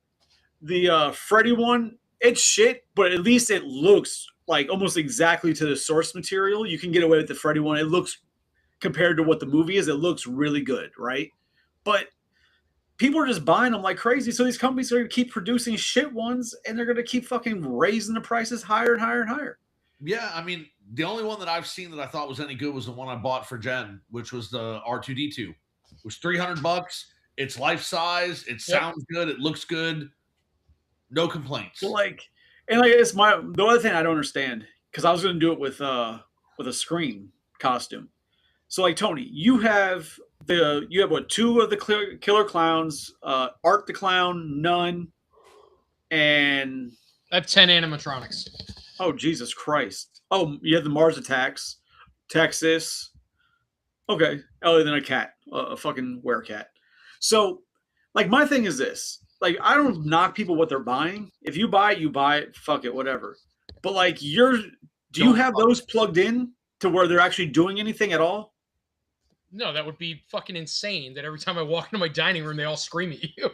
C: Freddy one, it's shit, but at least it looks like almost exactly to the source material. You can get away with the Freddy one. It looks, compared to what the movie is, it looks really good, right? But people are just buying them like crazy. So these companies are going to keep producing shit ones, and they're going to keep fucking raising the prices higher and higher and higher.
B: Yeah, I mean, the only one that I've seen that I thought was any good was the one I bought for Jen, which was the R2-D2. It was $300. It's life size. It sounds good. It looks good. No complaints.
C: So it's the other thing I don't understand, because I was going to do it with a Scream costume. So like, Tony, you have what, 2 of the killer clowns, Art the Clown, Nun, and
A: I have 10 animatronics.
C: Oh, Jesus Christ. Oh, you have the Mars Attacks, Texas. Okay. Other than a cat, a fucking werecat. So, like, my thing is this. Like, I don't knock people what they're buying. If you buy it, you buy it. Fuck it, whatever. But, like, do you have those plugged in to where they're actually doing anything at all?
A: No, that would be fucking insane that every time I walk into my dining room, they all scream at you.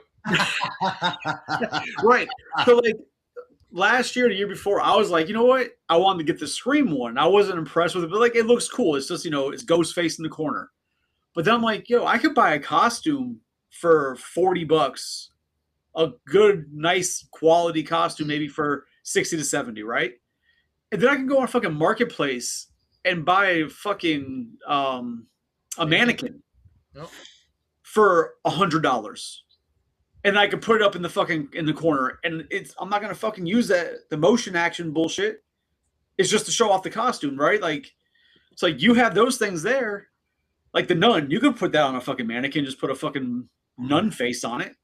C: Right. So, like, last year, the year before, I was like, you know what? I wanted to get the Scream one. I wasn't impressed with it, but like, it looks cool. It's just, it's Ghostface in the corner. But then I'm like, yo, I could buy a costume for $40. A good, nice quality costume, maybe for $60 to $70, right? And then I can go on fucking Marketplace and buy a fucking a mannequin for $100. And I could put it up in the corner, and I'm not gonna fucking use the motion action bullshit. It's just to show off the costume, right? Like, it's like you have those things there, like the nun. You could put that on a fucking mannequin, just put a fucking nun face on it.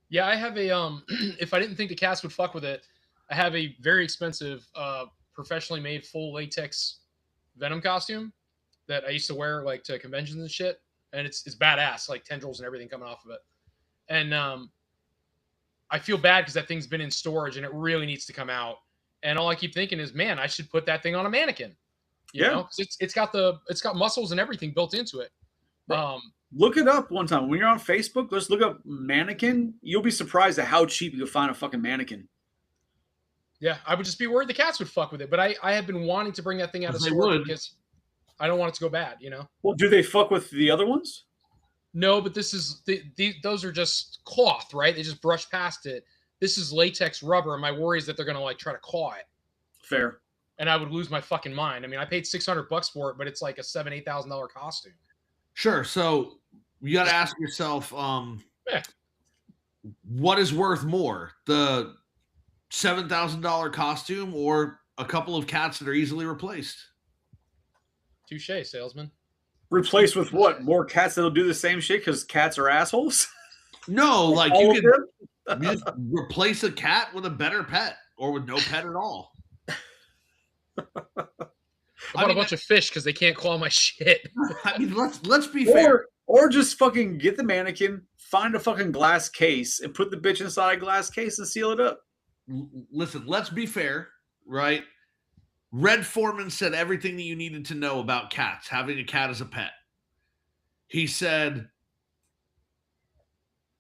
A: Yeah, I have a if I didn't think the cast would fuck with it, I have a very expensive, professionally made full latex Venom costume that I used to wear like to conventions and shit, and it's badass, like tendrils and everything coming off of it. And I feel bad because that thing's been in storage and it really needs to come out. And all I keep thinking is, man, I should put that thing on a mannequin. You know, 'cause it's got muscles and everything built into it.
C: Look it up one time when you're on Facebook. Just look up mannequin. You'll be surprised at how cheap you can find a fucking mannequin.
A: Yeah, I would just be worried the cats would fuck with it. But I have been wanting to bring that thing out of storage because I don't want it to go bad.
C: Well, do they fuck with the other ones?
A: No, but this is those are just cloth, right? They just brush past it. This is latex rubber, and my worry is that they're gonna like try to claw it,
C: Fair.
A: and I would lose my fucking mind. I mean, I paid $600 for it, but it's like a $7,000-8,000 costume.
B: Sure. So you got to ask yourself,
A: Yeah.
B: what is worth more, the $7,000 costume or a couple of cats that are easily replaced?
A: Touche, salesman.
C: Replaced with what? More cats that'll do the same shit because cats are assholes?
B: No, like
C: All
B: you
C: of
B: could
C: them?
B: you just replace a cat with a better pet or with no pet at all.
A: I bought a bunch of fish because they can't claw my shit.
B: I mean, let's be fair.
C: Or just fucking get the mannequin, find a fucking glass case, and put the bitch inside a glass case and seal it up.
B: Listen, let's be fair, right? Red Foreman said everything that you needed to know about cats, having a cat as a pet. He said,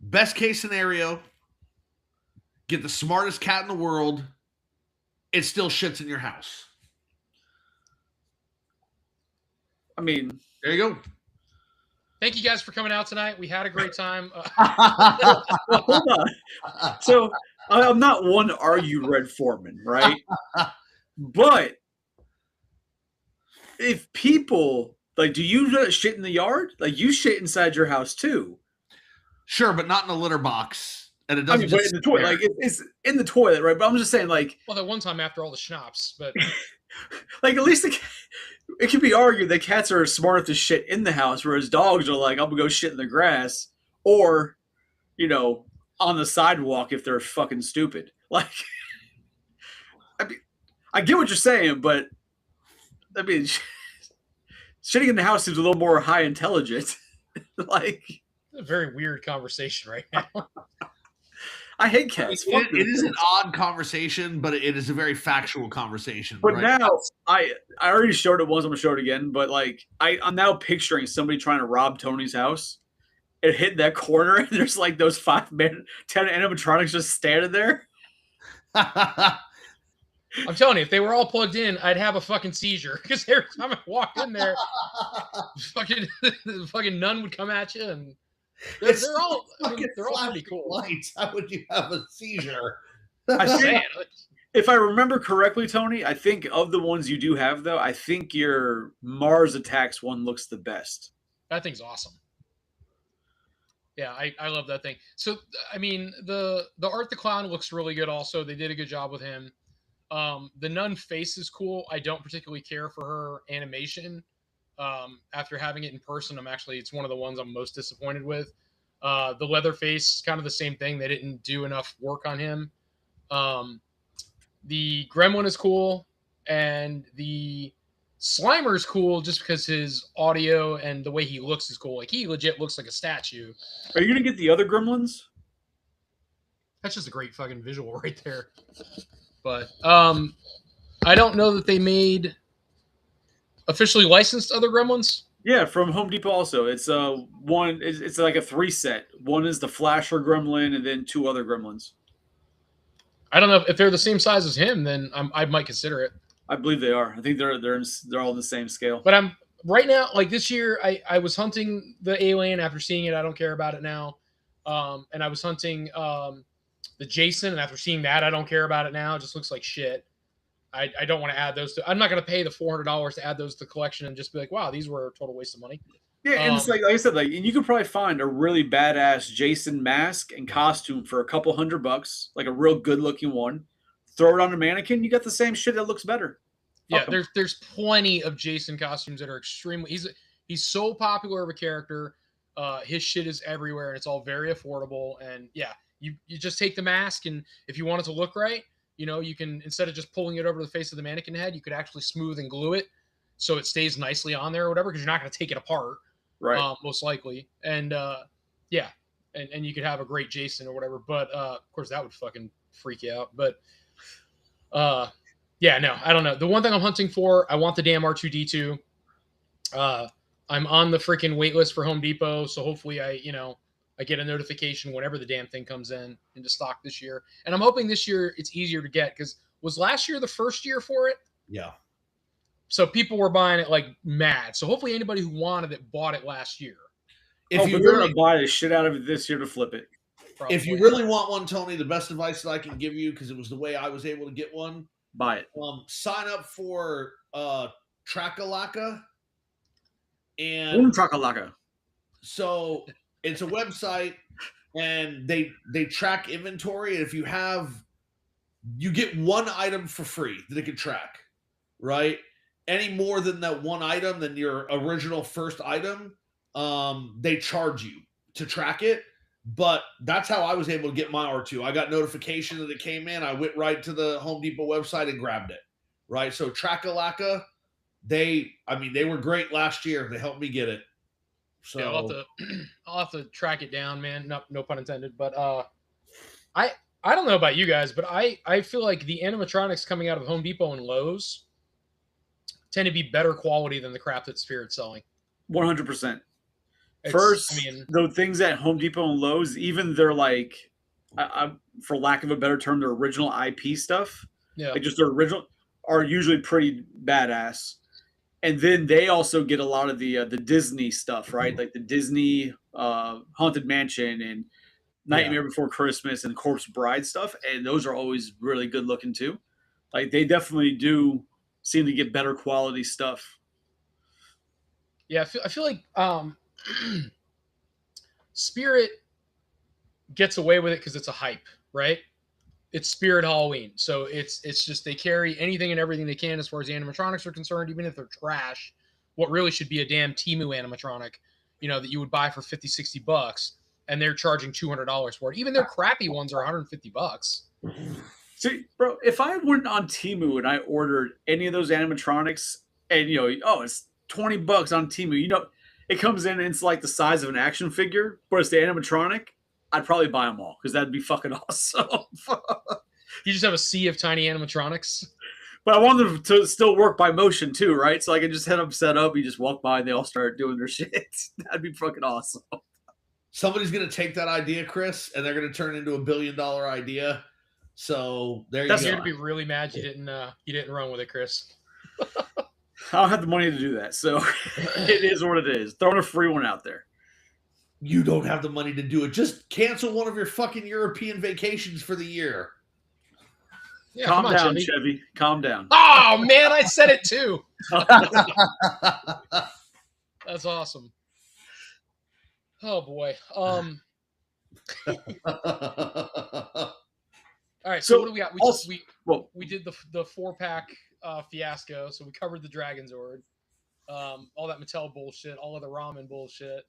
B: best case scenario, get the smartest cat in the world, it still shits in your house.
C: I mean,
B: there you go.
A: Thank you guys for coming out tonight. We had a great time.
C: Well, hold on. So I'm not one to argue Red Foreman, right? But if people like, do you shit in the yard? Like, you shit inside your house too.
B: Sure, but not in a litter box. And it doesn't
C: in the toilet. Like, it's in the toilet, right? But I'm just saying, like,
A: well, that one time after all the schnapps, but
C: like, at least it can be argued that cats are smart enough to shit in the house, whereas dogs are like, I'm gonna go shit in the grass, or, you know, on the sidewalk if they're fucking stupid. Like, I mean, I get what you're saying, but I mean, shitting in the house seems a little more high intelligence. Like,
A: it's a very weird conversation right now.
C: I hate cats.
B: It is an odd conversation, but it is a very factual conversation.
C: But
B: right?
C: now, I already showed it once. I'm gonna show it again. But like, I'm now picturing somebody trying to rob Tony's house and hit that corner, and there's like those 10 animatronics just standing there.
A: I'm telling you, if they were all plugged in, I'd have a fucking seizure because every time I walked in there, the fucking nun would come at you, and they're all pretty cool.
B: Lights. How would you have a seizure?
C: I think, if I remember correctly, Tony, I think of the ones you do have, though, I think your Mars Attacks one looks the best.
A: That thing's awesome. Yeah, I love that thing. So, I mean, the Art the Clown looks really good also. They did a good job with him. The nun face is cool. I don't particularly care for her animation. After having it in person, it's one of the ones I'm most disappointed with. The Leatherface, kind of the same thing. They didn't do enough work on him. The Gremlin is cool, and the Slimer is cool just because his audio and the way he looks is cool. Like, he legit looks like a statue.
C: Are you gonna get the other Gremlins?
A: That's just a great fucking visual right there. But I don't know that they made officially licensed other Gremlins.
C: Yeah, from Home Depot also. It's one. It's like a 3 set. One is the Flasher Gremlin, and then 2 other Gremlins.
A: I don't know if they're the same size as him. Then I might consider it.
C: I believe they are. I think they're all in the same scale.
A: But I'm right now, like this year, I was hunting the Alien after seeing it. I don't care about it now. And I was hunting the Jason, and after seeing that, I don't care about it now. It just looks like shit. I don't want to add those to. I'm not going to pay the $400 to add those to the collection and just be like, wow, these were a total waste of money.
C: Yeah, and it's like I said, like, and you could probably find a really badass Jason mask and costume for a couple $100, like a real good looking one. Throw it on a mannequin, you got the same shit that looks better.
A: Yeah, there's plenty of Jason costumes that are extremely. He's so popular of a character. His shit is everywhere, and it's all very affordable. And yeah, you just take the mask, and if you want it to look right, you know, you can, instead of just pulling it over the face of the mannequin head, you could actually smooth and glue it so it stays nicely on there or whatever, because you're not going to take it apart,
C: right?
A: Most likely. And yeah, and you could have a great Jason or whatever. But of course, that would fucking freak you out. But yeah, no, I don't know. The one thing I'm hunting for, I want the damn R2-D2. I'm on the freaking wait list for Home Depot, so hopefully I get a notification whenever the damn thing comes into stock this year. And I'm hoping this year it's easier to get, because was last year the first year for it?
B: Yeah.
A: So people were buying it like mad. So hopefully anybody who wanted it bought it last year.
B: If you
C: but they're
B: really,
C: gonna buy the shit out of it this year to flip it.
B: if you really want one, Tony, the best advice that I can give you, because it was the way I was able to get one,
C: Buy it.
B: sign up for Trakalaka, and
C: Boom Trakalaka.
B: so it's a website, and they track inventory. And if you get one item for free that it can track, right? Any more than that one item than your original first item, they charge you to track it. But that's how I was able to get my R2. I got notification that it came in. I went right to the Home Depot website and grabbed it. Right. So Trakalaka, they were great last year. They helped me get it. So
A: yeah, I'll have to track it down, man. No pun intended. But I don't know about you guys, but I feel like the animatronics coming out of Home Depot and Lowe's tend to be better quality than the crap that Spirit's selling.
C: 100%. First, the things at Home Depot and Lowe's, even they're like, for lack of a better term, their original IP stuff, like just their original, are usually pretty badass. And then they also get a lot of the Disney stuff, right? Like the Disney Haunted Mansion and Nightmare Before Christmas and Corpse Bride stuff, and those are always really good looking too. Like they definitely do seem to get better quality stuff.
A: Yeah, I feel like Spirit gets away with it because it's a hype, right? It's Spirit Halloween, so it's just they carry anything and everything they can as far as the animatronics are concerned, even if they're trash. What really should be a damn Temu animatronic, that you would buy for $50-$60, and they're charging $200 for it. Even their crappy ones are $150.
C: See, bro, if I went on Temu and I ordered any of those animatronics, and it's $20 on Temu, it comes in and it's like the size of an action figure, but it's the animatronic, I'd probably buy them all because that'd be fucking awesome.
A: You just have a sea of tiny animatronics.
C: But I want them to still work by motion too, right? So I can just have them set up. You just walk by and they all start doing their shit. That'd be fucking awesome.
B: Somebody's going to take that idea, Chris, and they're going to turn it into $1 billion idea. So there you go.
A: You're going to be really mad you didn't run with it, Chris.
C: I don't have the money to do that, so it is what it is. Throwing a free one out there.
B: You don't have the money to do it. Just cancel one of your fucking European vacations for the year.
C: Yeah, calm down, Chevy. Calm down.
A: Oh, man, I said it too. That's awesome. Oh, boy. All right, so what do we got? We did the 4-pack fiasco, so we covered the Dragonzord, all that Mattel bullshit, all of the ramen bullshit.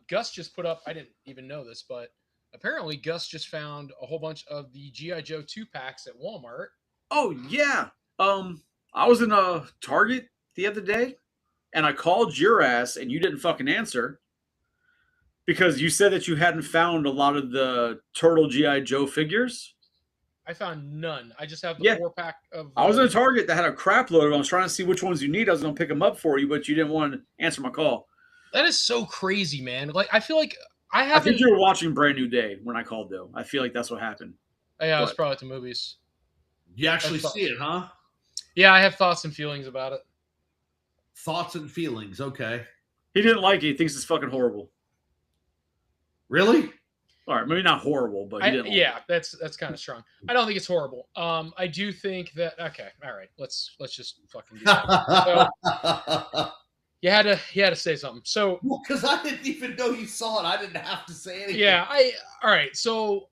A: Gus just put up, I didn't even know this, but apparently Gus just found a whole bunch of the G.I. Joe 2-packs at Walmart.
C: Oh, yeah. I was in a Target the other day, and I called your ass, and you didn't fucking answer because you said that you hadn't found a lot of the Turtle G.I. Joe figures.
A: I found none. I just have the 4-pack of...
C: I was in a Target that had a crap load of them. I was trying to see which ones you need. I was going to pick them up for you, but you didn't want to answer my call.
A: That is so crazy, man. Like, I feel like
C: I think you were watching Brand New Day when I called, though. I feel like that's what happened.
A: Yeah, I was probably at the movies.
B: You actually see it, huh?
A: Yeah, I have thoughts and feelings about it.
B: Thoughts and feelings, okay.
C: He didn't like it. He thinks it's fucking horrible.
B: Really?
C: All right, maybe not horrible, but he didn't.
A: Yeah, that's kind of strong. I don't think it's horrible. I do think that. Okay, all right. Let's just fucking do that. So, you had to say something. So,
B: because I didn't even know you saw it, I didn't have to say anything.
A: Yeah, all right. So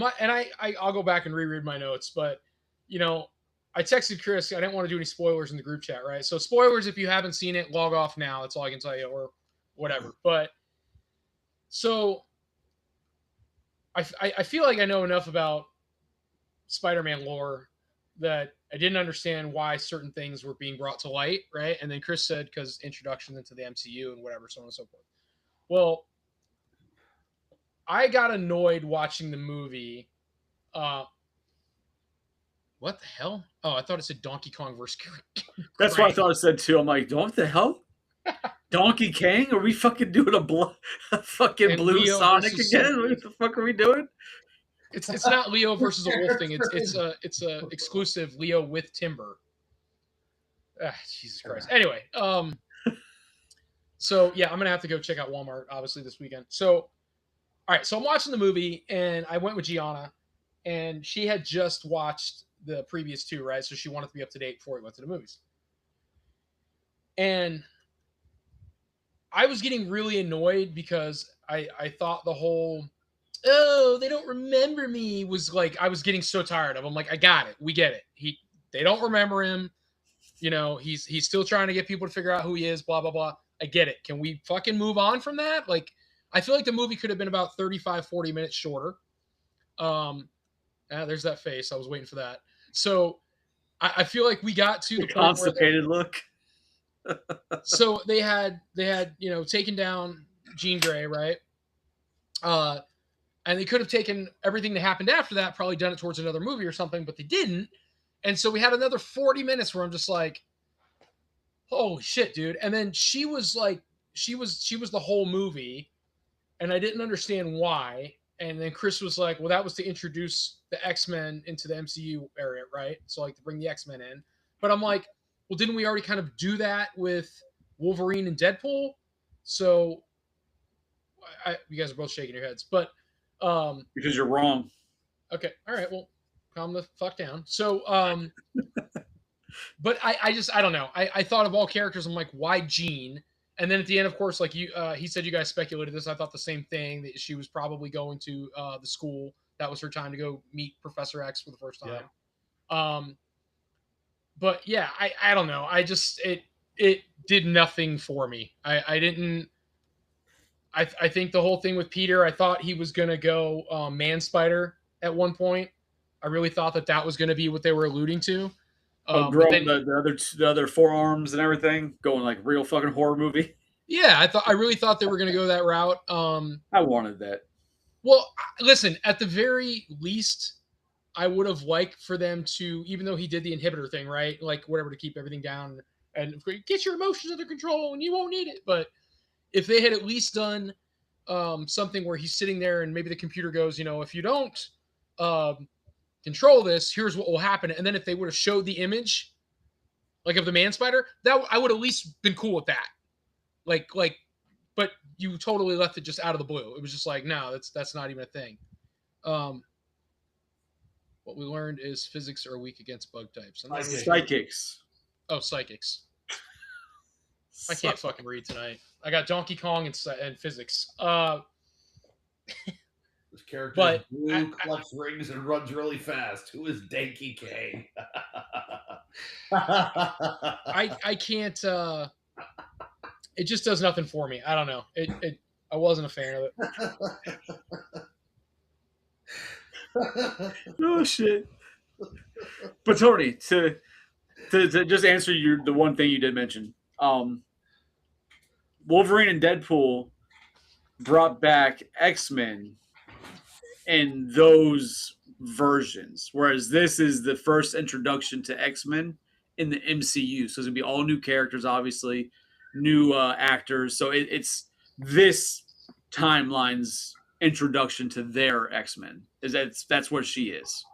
A: I'll go back and reread my notes, but I texted Chris. I didn't want to do any spoilers in the group chat, right? So spoilers, if you haven't seen it, log off now. That's all I can tell you, or whatever. But so I feel like I know enough about Spider-Man lore that I didn't understand why certain things were being brought to light, right? And then Chris said because introduction into the MCU and whatever, so on and so forth. Well, I got annoyed watching the movie. What the hell? Oh, I thought it said Donkey Kong versus
C: That's what I thought it said too. I'm like, what the hell? Donkey Kong? Are we fucking doing a fucking Blue Leo Sonic again? What the fuck are we doing?
A: It's not Leo versus a wolf thing. It's a exclusive Leo with Timber. Jesus Christ. Anyway, So yeah, I'm gonna have to go check out Walmart obviously this weekend. So all right, so I'm watching the movie and I went with Gianna, and she had just watched the previous two, right? So she wanted to be up to date before we went to the movies. And I was getting really annoyed because I thought the whole oh, they don't remember me was like I was getting so tired of. I'm like, I got it. We get it. They don't remember him. You know, he's still trying to get people to figure out who he is, blah blah blah. I get it. Can we fucking move on from that? Like I feel like the movie could have been about 35 40 minutes shorter. There's that face. I was waiting for that. So I feel like we got to the point
C: constipated look.
A: So they had taken down Jean Grey, right? And they could have taken everything that happened after that, probably done it towards another movie or something, but they didn't. And so we had another 40 minutes where I'm just like, holy shit, dude. And then she was like, she was the whole movie, and I didn't understand why. And then Chris was like, well, that was to introduce the X-Men into the MCU area, right? So like to bring the X-Men in. But I'm like, well, didn't we already kind of do that with Wolverine and Deadpool? So you guys are both shaking your heads, but
C: because you're wrong.
A: Okay, all right, well, calm the fuck down. So but I don't know. I thought of all characters, I'm like, why Jean? And then at the end, of course, like he said you guys speculated this. I thought the same thing, that she was probably going to the school. That was her time to go meet Professor X for the first time. Yeah. But yeah, I don't know. I just it did nothing for me. I didn't. I think the whole thing with Peter, I thought he was gonna go Man Spider at one point. I really thought that was gonna be what they were alluding to.
C: Growing the other forearms and everything, going like real fucking horror movie.
A: Yeah, I really thought they were gonna go that route.
C: I wanted that.
A: Well, listen, at the very least, I would have liked for them to, even though he did the inhibitor thing, right? Like whatever to keep everything down and get your emotions under control, and you won't need it. But if they had at least done something where he's sitting there and maybe the computer goes, if you don't control this, here's what will happen. And then if they would have showed the image, like of the Man Spider, that I would at least been cool with that. Like, but you totally left it just out of the blue. It was just like, no, that's not even a thing. What we learned is physics are weak against bug types.
C: Psychics.
A: Oh, psychics. I can't fucking read tonight. I got Donkey Kong and physics.
B: This character collects rings and runs really fast. Who is Donkey Kong?
A: I can't. It just does nothing for me. I don't know. I wasn't a fan of
C: it. Oh shit! But Tony, to just answer the one thing you did mention, Wolverine and Deadpool brought back X-Men in those versions, whereas this is the first introduction to X-Men in the MCU. So it's gonna be all new characters, obviously, new actors. So it's this timeline's introduction to their X-Men. That's where she is.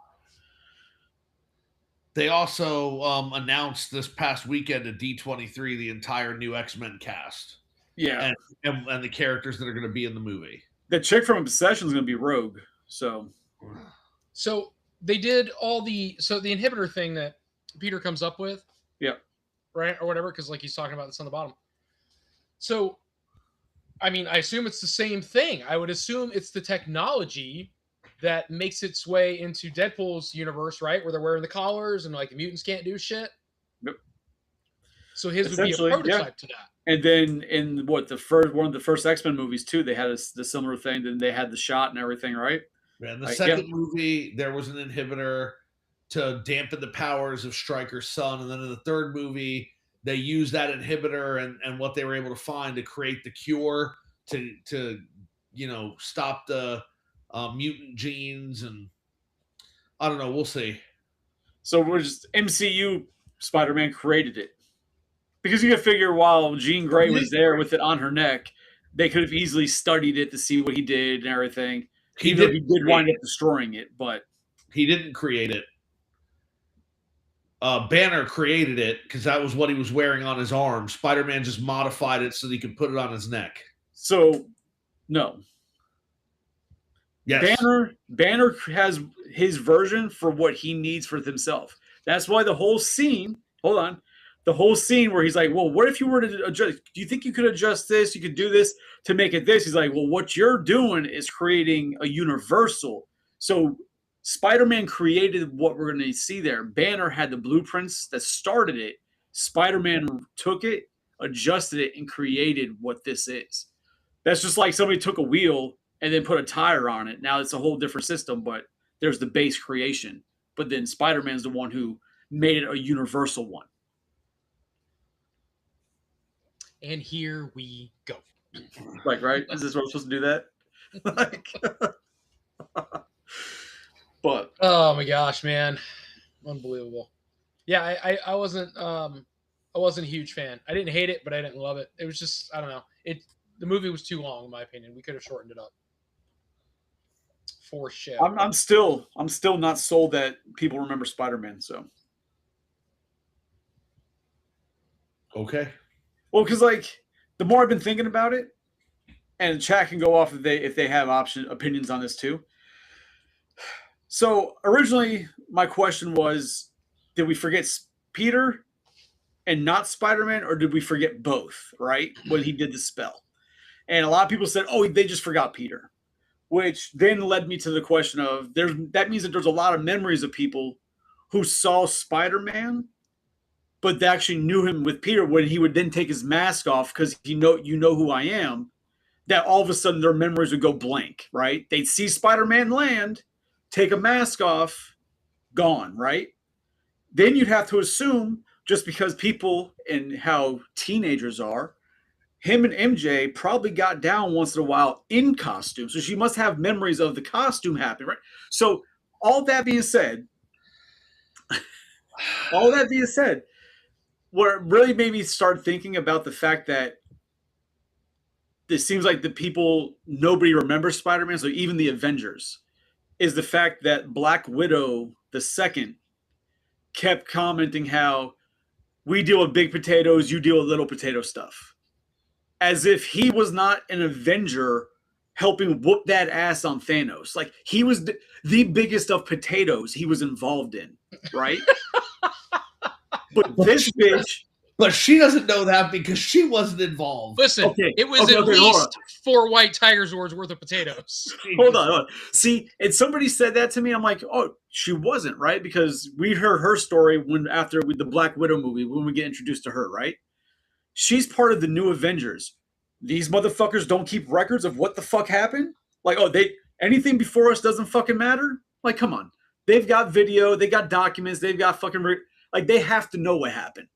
B: They also announced this past weekend at D23 the entire new X-Men cast.
C: Yeah,
B: and the characters that are going to be in the movie.
C: The chick from Obsession is going to be Rogue. So
A: they did the inhibitor thing that Peter comes up with.
C: Yeah.
A: Right, or whatever, because like he's talking about this on the bottom. So, I mean, I assume it's the same thing. I would assume it's the technology that makes its way into Deadpool's universe, right? Where they're wearing the collars and like the mutants can't do shit.
C: Yep.
A: So his would be a prototype to that.
C: And then in one of the first X-Men movies too, they had the similar thing. Then they had the shot and everything, right?
B: Yeah, in the second movie, there was an inhibitor to dampen the powers of Stryker's son, and then in the third movie, they used that inhibitor and what they were able to find to create the cure to stop the mutant genes, and I don't know. We'll see.
C: So we're just MCU Spider-Man created it. Because you can figure while Jean Grey was there with it on her neck, they could have easily studied it to see what he did and everything. He did wind up destroying it, but
B: he didn't create it. Banner created it because that was what he was wearing on his arm. Spider-Man just modified it so that he could put it on his neck.
C: So, no.
B: Yes.
C: Banner has his version for what he needs for himself. That's why the whole scene, hold on, the whole scene where he's like, well, what if you were to adjust? Do you think you could adjust this? You could do this to make it this? He's like, well, what you're doing is creating a universal. So Spider-Man created what we're going to see there. Banner had the blueprints that started it. Spider-Man took it, adjusted it, and created what this is. That's just like somebody took a wheel and then put a tire on it. Now it's a whole different system, but there's the base creation. But then Spider-Man's the one who made it a universal one.
A: And here we go.
C: Like, right? Is this where I'm supposed to do that? Like, but
A: oh my gosh, man, unbelievable. Yeah, I wasn't a huge fan. I didn't hate it, but I didn't love it. It was just, I don't know. The movie was too long, in my opinion. We could have shortened it up. For shit.
C: I'm still not sold that people remember Spider-Man. So
B: okay.
C: Well, because like the more I've been thinking about it, and chat can go off if they have opinions on this too. So originally, my question was, did we forget Peter and not Spider-Man, or did we forget both? Right when he did the spell, and a lot of people said, "Oh, they just forgot Peter," which then led me to the question of that means that there's a lot of memories of people who saw Spider-Man, but they actually knew him with Peter when he would then take his mask off because you know who I am, that all of a sudden their memories would go blank, right? They'd see Spider-Man land, take a mask off, gone, right? Then you'd have to assume, just because people and how teenagers are, him and MJ probably got down once in a while in costume. So she must have memories of the costume happening, right? So all that being said, what really made me start thinking about the fact that this seems like nobody remembers Spider-Man, so even the Avengers, is the fact that Black Widow II kept commenting how we deal with big potatoes, you deal with little potato stuff. As if he was not an Avenger helping whoop that ass on Thanos. Like, he was the biggest of potatoes he was involved in, right? But this bitch...
B: But she doesn't know that because she wasn't involved.
A: Listen, it was at least 4 white Tiger Zords worth of potatoes.
C: Hold on. See, and somebody said that to me. I'm like, oh, she wasn't, right? Because we heard her story after the Black Widow movie, when we get introduced to her, right? She's part of the new Avengers. These motherfuckers don't keep records of what the fuck happened. Like, oh, anything before us doesn't fucking matter. Like, come on. They've got video. They got documents. They've got fucking like, they have to know what happened.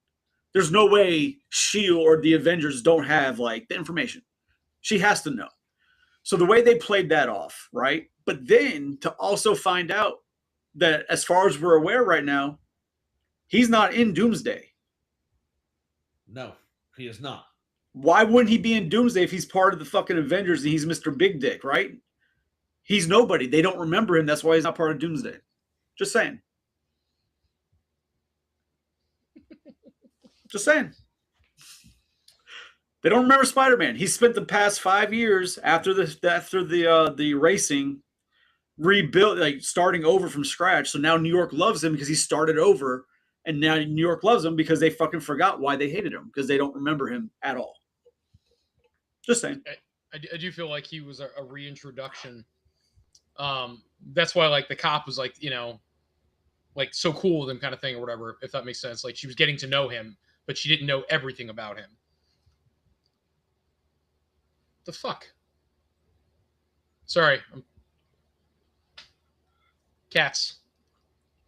C: There's no way S.H.I.E.L.D. or the Avengers don't have, like, the information. She has to know. So the way they played that off, right? But then to also find out that, as far as we're aware right now, he's not in Doomsday.
B: No, he is not.
C: Why wouldn't he be in Doomsday if he's part of the fucking Avengers and he's Mr. Big Dick, right? He's nobody. They don't remember him. That's why he's not part of Doomsday. Just saying. Just saying. They don't remember Spider-Man. He spent the past 5 years after the racing rebuilt, like starting over from scratch. So now New York loves him because he started over, and now New York loves him because they fucking forgot why they hated him, because they don't remember him at all. Just saying.
A: I do feel like he was a reintroduction. That's why, like, the cop was like, like, so cool with him, kind of thing, or whatever, if that makes sense. Like, she was getting to know him, but she didn't know everything about him. The fuck? Sorry. Cats.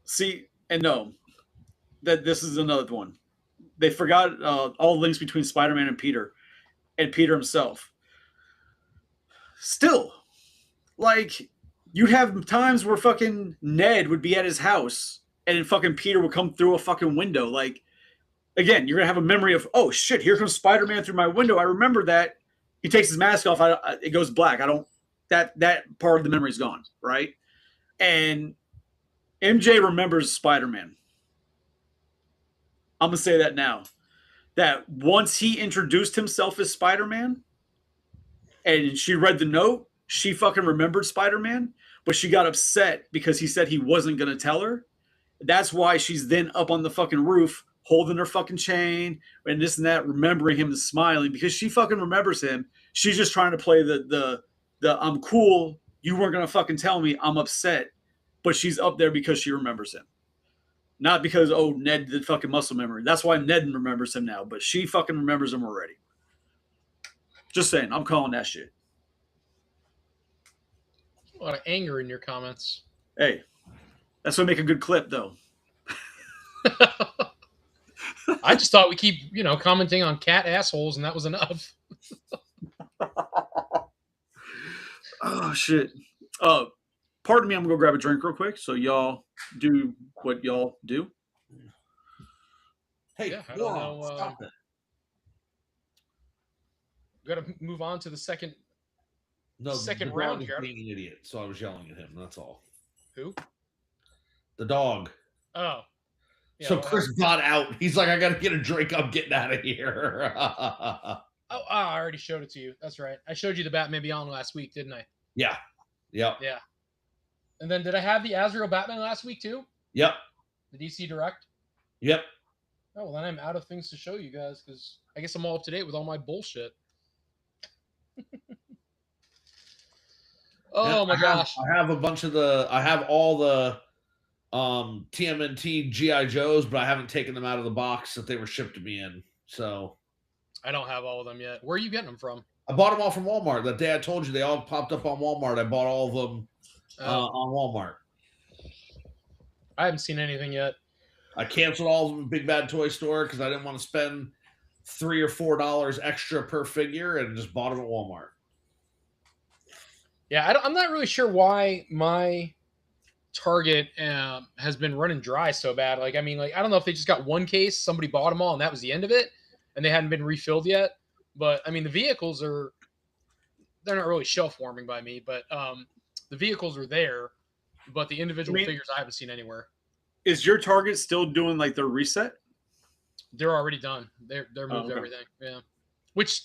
C: See, and no, that this is another one. They forgot all the links between Spider-Man and Peter himself. Still, like, you'd have times where fucking Ned would be at his house and then fucking Peter would come through a fucking window. Like, again, you're going to have a memory of, oh shit, here comes Spider-Man through my window. I remember that. He takes his mask off. It goes black. That part of the memory is gone, right? And MJ remembers Spider-Man. I'm gonna say that now. That once he introduced himself as Spider-Man, and she read the note, she fucking remembered Spider-Man, but she got upset because he said he wasn't gonna tell her. That's why she's then up on the fucking roof holding her fucking chain and this and that, remembering him and smiling because she fucking remembers him. She's just trying to play the I'm cool. You weren't gonna fucking tell me. I'm upset, but she's up there because she remembers him, not because Ned did fucking muscle memory. That's why Ned remembers him now, but she fucking remembers him already. Just saying, I'm calling that shit.
A: A lot of anger in your comments.
C: Hey, that's what make a good clip, though.
A: I just thought we keep, commenting on cat assholes, and that was enough.
C: Oh shit. Pardon me, I'm gonna go grab a drink real quick. So y'all do what y'all do.
B: Hey,
A: I don't know.
B: Stop it.
A: We got to move on to the second
B: the
A: round
B: dog
A: here.
B: is being an idiot, so I was yelling at him. That's all.
A: Who?
B: The dog.
A: Oh. Yeah,
B: so Chris got out. He's like, I got to get a drink. I'm getting out of here.
A: I already showed it to you. That's right. I showed you the Batman Beyond last week, didn't I?
B: Yeah. Yep.
A: Yeah. And then did I have the Azrael Batman last week too?
B: Yep.
A: The DC Direct?
B: Yep.
A: Oh, well, then I'm out of things to show you guys because I guess I'm all up to date with all my bullshit. Oh my gosh.
B: I have a bunch of I have all the TMNT GI Joes, but I haven't taken them out of the box that they were shipped to me in. So
A: I don't have all of them yet. Where are you getting them from?
B: I bought them all from Walmart. That day I told you they all popped up on Walmart. I bought all of them on Walmart.
A: I haven't seen anything yet.
B: I canceled all of them in Big Bad Toy Store because I didn't want to spend $3 or $4 extra per figure, and just bought them at Walmart.
A: Yeah, I'm not really sure why my Target has been running dry so bad. Like, I mean, like, I don't know if they just got one case, somebody bought them all, and that was the end of it, and they hadn't been refilled yet. But I mean, the vehicles they're not really shelf warming by me, but the vehicles are there, but the individual figures I haven't seen anywhere.
C: Is your Target still doing like their reset?
A: They're already done. They're moved everything. Yeah. Which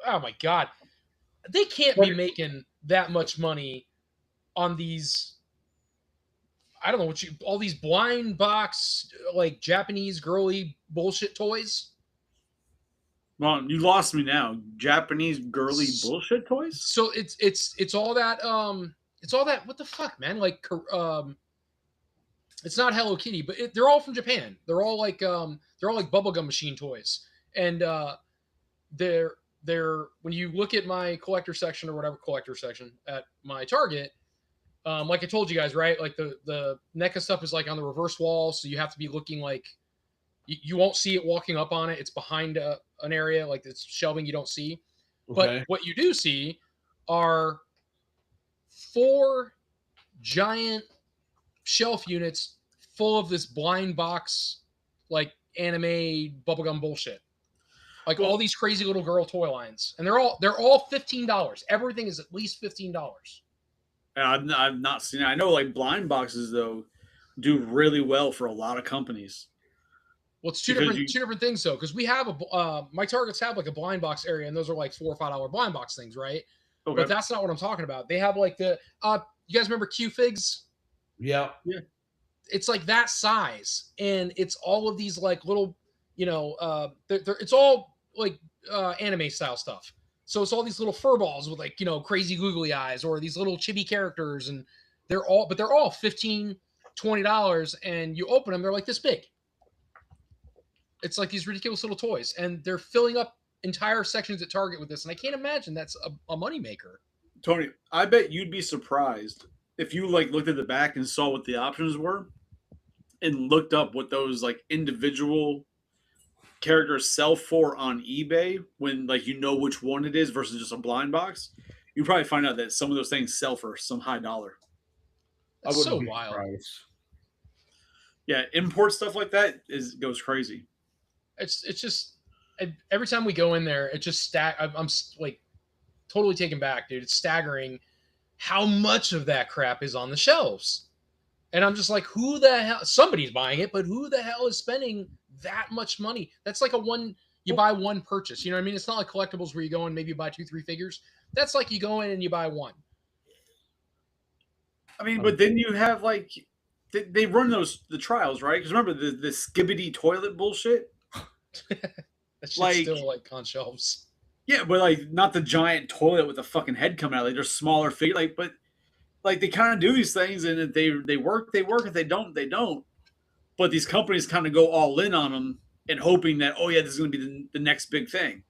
A: oh my God. They can't be making that much money on these. I don't know all these blind box, like Japanese girly bullshit toys.
C: Well, you lost me now. Japanese girly bullshit toys.
A: So it's all that what the fuck, man? Like it's not Hello Kitty, but they're all from Japan. They're all like bubblegum machine toys, and they're when you look at my collector section or whatever collector section at my Target, like I told you guys, right? Like the NECA stuff is like on the reverse wall, so you have to be looking like you won't see it walking up on it. It's behind an area like it's shelving you don't see. Okay. But what you do see are 4 giant shelf units full of this blind box, like anime bubblegum bullshit. Like all these crazy little girl toy lines, and they're all $15. Everything is at least $15.
C: I've not seen it. I know like blind boxes though do really well for a lot of companies.
A: Well, it's two different things though, because we have my Targets have like a blind box area, and those are like $4 or $5 blind box things, right? Okay. But that's not what I'm talking about. They have like the you guys remember Q-Figs?
B: Yeah.
A: It's like that size, and it's all of these like little, it's all like anime style stuff. So it's all these little fur balls with like, crazy googly eyes, or these little chibi characters, and they're all $15, $20, and you open them, they're like this big. It's like these ridiculous little toys, and they're filling up entire sections at Target with this, and I can't imagine that's a moneymaker.
C: Tony, I bet you'd be surprised if you like looked at the back and saw what the options were and looked up what those like individual characters sell for on eBay when like which one it is versus just a blind box. You probably find out that some of those things sell for some high dollar.
A: That's so wild.
C: Yeah, import stuff like that goes crazy.
A: It's just every time we go in there, it just I'm like totally taken back, dude. It's staggering how much of that crap is on the shelves. And I'm just like, who the hell? Somebody's buying it, but who the hell is spending that much money. That's like you buy one purchase. You know what I mean? It's not like collectibles where you go and maybe you buy 2-3 figures. That's like you go in and you buy one.
C: I mean, but then you have like they run the trials, right? Because remember the Skibbity toilet bullshit.
A: That shit's
C: Like-
A: still like on shelves.
C: Yeah, but like not the giant toilet with the fucking head coming out. Like they're smaller figure. Like, but like they kind of do these things, and if they work. If they don't, they don't. But these companies kind of go all in on them and hoping that, oh yeah, this is going to be the next big thing.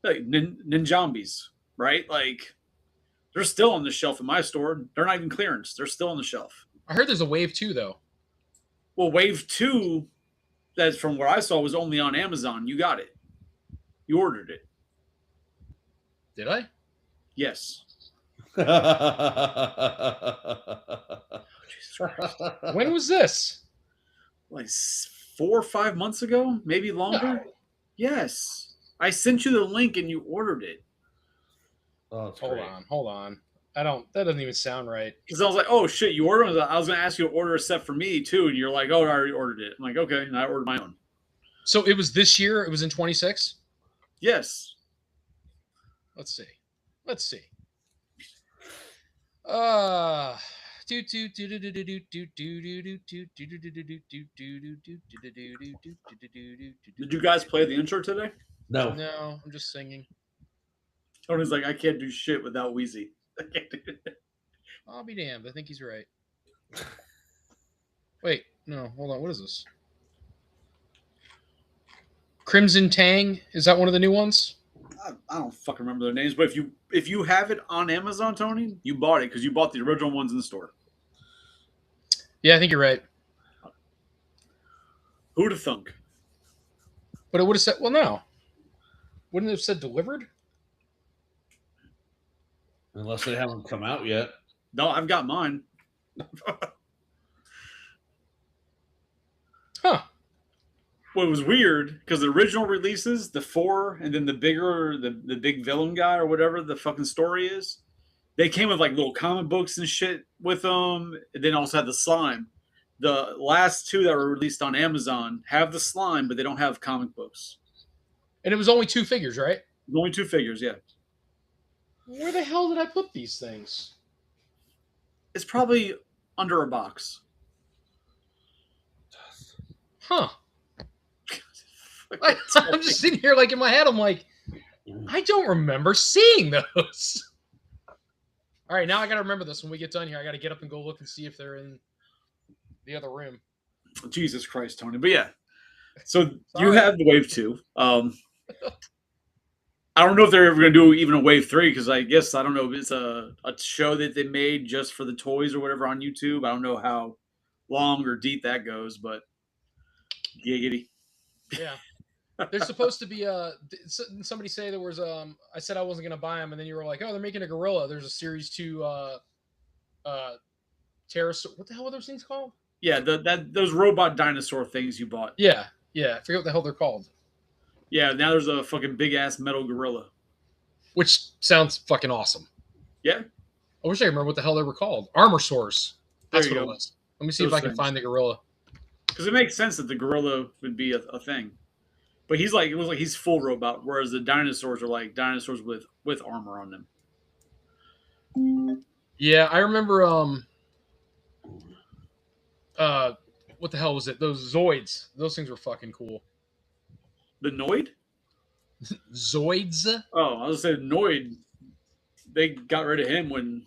C: Like Ninjambies, right? Like they're still on the shelf in my store. They're not even clearance. They're still on the shelf.
A: I heard there's a wave 2 though.
C: Well, Wave 2, that's from what I saw, was only on Amazon. You got it. You ordered it.
A: Did I?
C: Yes.
B: When
A: When was this?
C: Like 4 or 5 months ago, maybe longer.
A: No.
C: Yes. I sent you the link and you ordered it.
B: Oh, it's
A: Hold
B: great.
A: on. That doesn't even sound right.
C: Because I was like, oh shit, you ordered it? I was going to ask you to order a set for me too. And you're like, oh, I already ordered it. I'm like, okay. And I ordered my own.
A: So it was this year. It was in 26.
C: Yes.
A: Let's see.
C: Did you guys play the intro today?
B: No.
A: No, I'm just singing.
C: Tony's like, I can't do shit without Wheezy. I can't do it.
A: I'll be damned. I think he's right. Wait, no, hold on. What is this? Crimson Tang? Is that one of the new ones?
C: I don't fucking remember their names, but if you have it on Amazon, Tony, you bought it because you bought the original ones in the store.
A: Yeah, I think you're right.
C: Who'd have thunk?
A: But it would have said, well, no. Wouldn't it have said delivered?
B: Unless they haven't come out yet.
C: No, I've got mine.
A: Huh.
C: Well, it was weird because the original releases, the 4, and then the big villain guy or whatever the fucking story is, they came with like little comic books and shit with them. And then also had the slime. The last 2 that were released on Amazon have the slime, but they don't have comic books.
A: And it was only 2 figures, right?
C: Only 2 figures, yeah.
A: Where the hell did I put these things?
C: It's probably under a box.
A: Huh. I'm just sitting here like in my head, I'm like, I don't remember seeing those. All right, now I got to remember this when we get done here. I got to get up and go look and see if they're in the other room.
C: Jesus Christ, Tony. But yeah. So you
A: Sorry.
C: have the Wave 2. I don't know if they're ever going to do even a Wave 3 because I guess, I don't know, if it's a show that they made just for the toys or whatever on YouTube. I don't know how long or deep that goes, but giggity.
A: Yeah. There's supposed to be somebody say there was I said I wasn't going to buy them, and then you were like, oh, they're making a gorilla. There's a series 2 pterosaur. What the hell are those things called?
C: Yeah, those robot dinosaur things you bought.
A: Yeah. I forget what the hell they're called.
C: Yeah, now there's a fucking big ass metal gorilla.
A: Which sounds fucking awesome.
C: Yeah.
A: I wish I remember what the hell they were called. Armor Source. That's
C: There you
A: what
C: go.
A: it was. Let me see if
C: Those
A: I can
C: things.
A: find the gorilla.
C: Because it makes sense that the gorilla would be a thing. But it was like he's full robot, whereas the dinosaurs are like dinosaurs with armor on them.
A: Yeah, I remember what the hell was it? Those Zoids. Those things were fucking cool.
C: The Noid?
A: Zoids?
C: Oh, I was saying Noid. They got rid of him when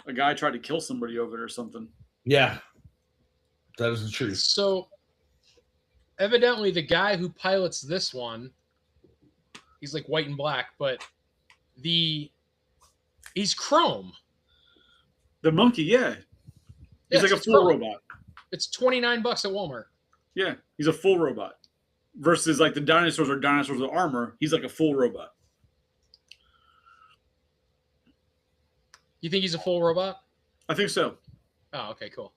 C: a guy tried to kill somebody over it or something.
B: Yeah. That is the truth.
A: So evidently the guy who pilots this one, he's like white and black, but he's chrome.
C: The monkey, yeah. He's like a
A: it's
C: full
A: chrome.
C: robot.
A: It's $29 at Walmart.
C: Yeah, he's a full robot. Versus like the dinosaurs are dinosaurs with armor. He's like a full robot.
A: You think he's a full robot?
C: I think so.
A: Oh, okay, cool.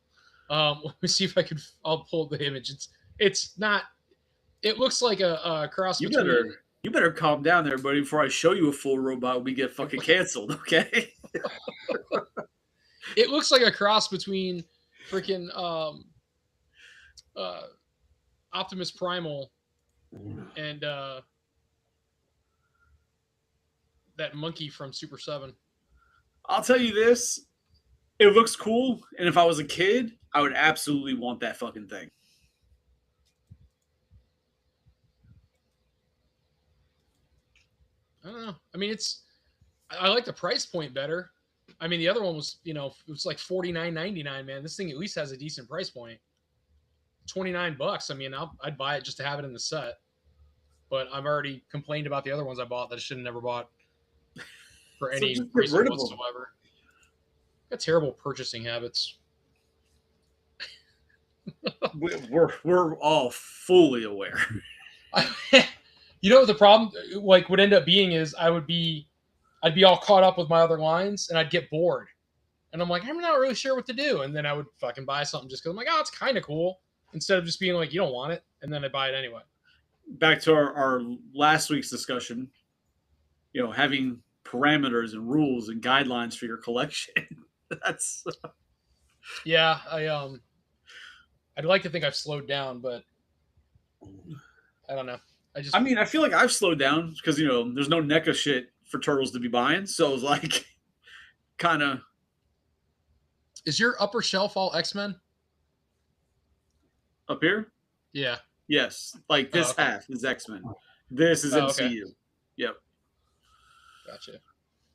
A: Let me see if I'll pull the image. It's not. It looks like a cross
C: You
A: between.
C: better calm down there, buddy, before I show you a full robot. We get fucking canceled, okay?
A: It looks like a cross between freaking Optimus Primal and that monkey from Super 7.
C: I'll tell you this: it looks cool, and if I was a kid, I would absolutely want that fucking thing.
A: I don't know. I mean, I like the price point better. I mean, the other one was, it was like $49.99, man. This thing at least has a decent price point. $29. I mean, I'd buy it just to have it in the set. But I've already complained about the other ones I bought that I should have never bought for
C: So
A: any
C: just get
A: reason
C: rid of them.
A: whatsoever. Got terrible purchasing habits.
C: We're all fully aware.
A: You know what the problem like would end up being is I'd be all caught up with my other lines and I'd get bored. And I'm like, I'm not really sure what to do. And then I would fucking buy something just because I'm like, oh, it's kind of cool. Instead of just being like, you don't want it. And then I buy it anyway.
C: Back to our last week's discussion, having parameters and rules and guidelines for your collection. That's
A: yeah. I'd like to think I've slowed down, but I don't know.
C: I feel like I've slowed down because there's no NECA shit for Turtles to be buying, so it's like kind of.
A: Is your upper shelf all X-Men?
C: Up here?
A: Yeah.
C: Yes. Like this
A: okay.
C: half is X-Men. This is MCU.
A: Okay.
C: Yep.
A: Gotcha.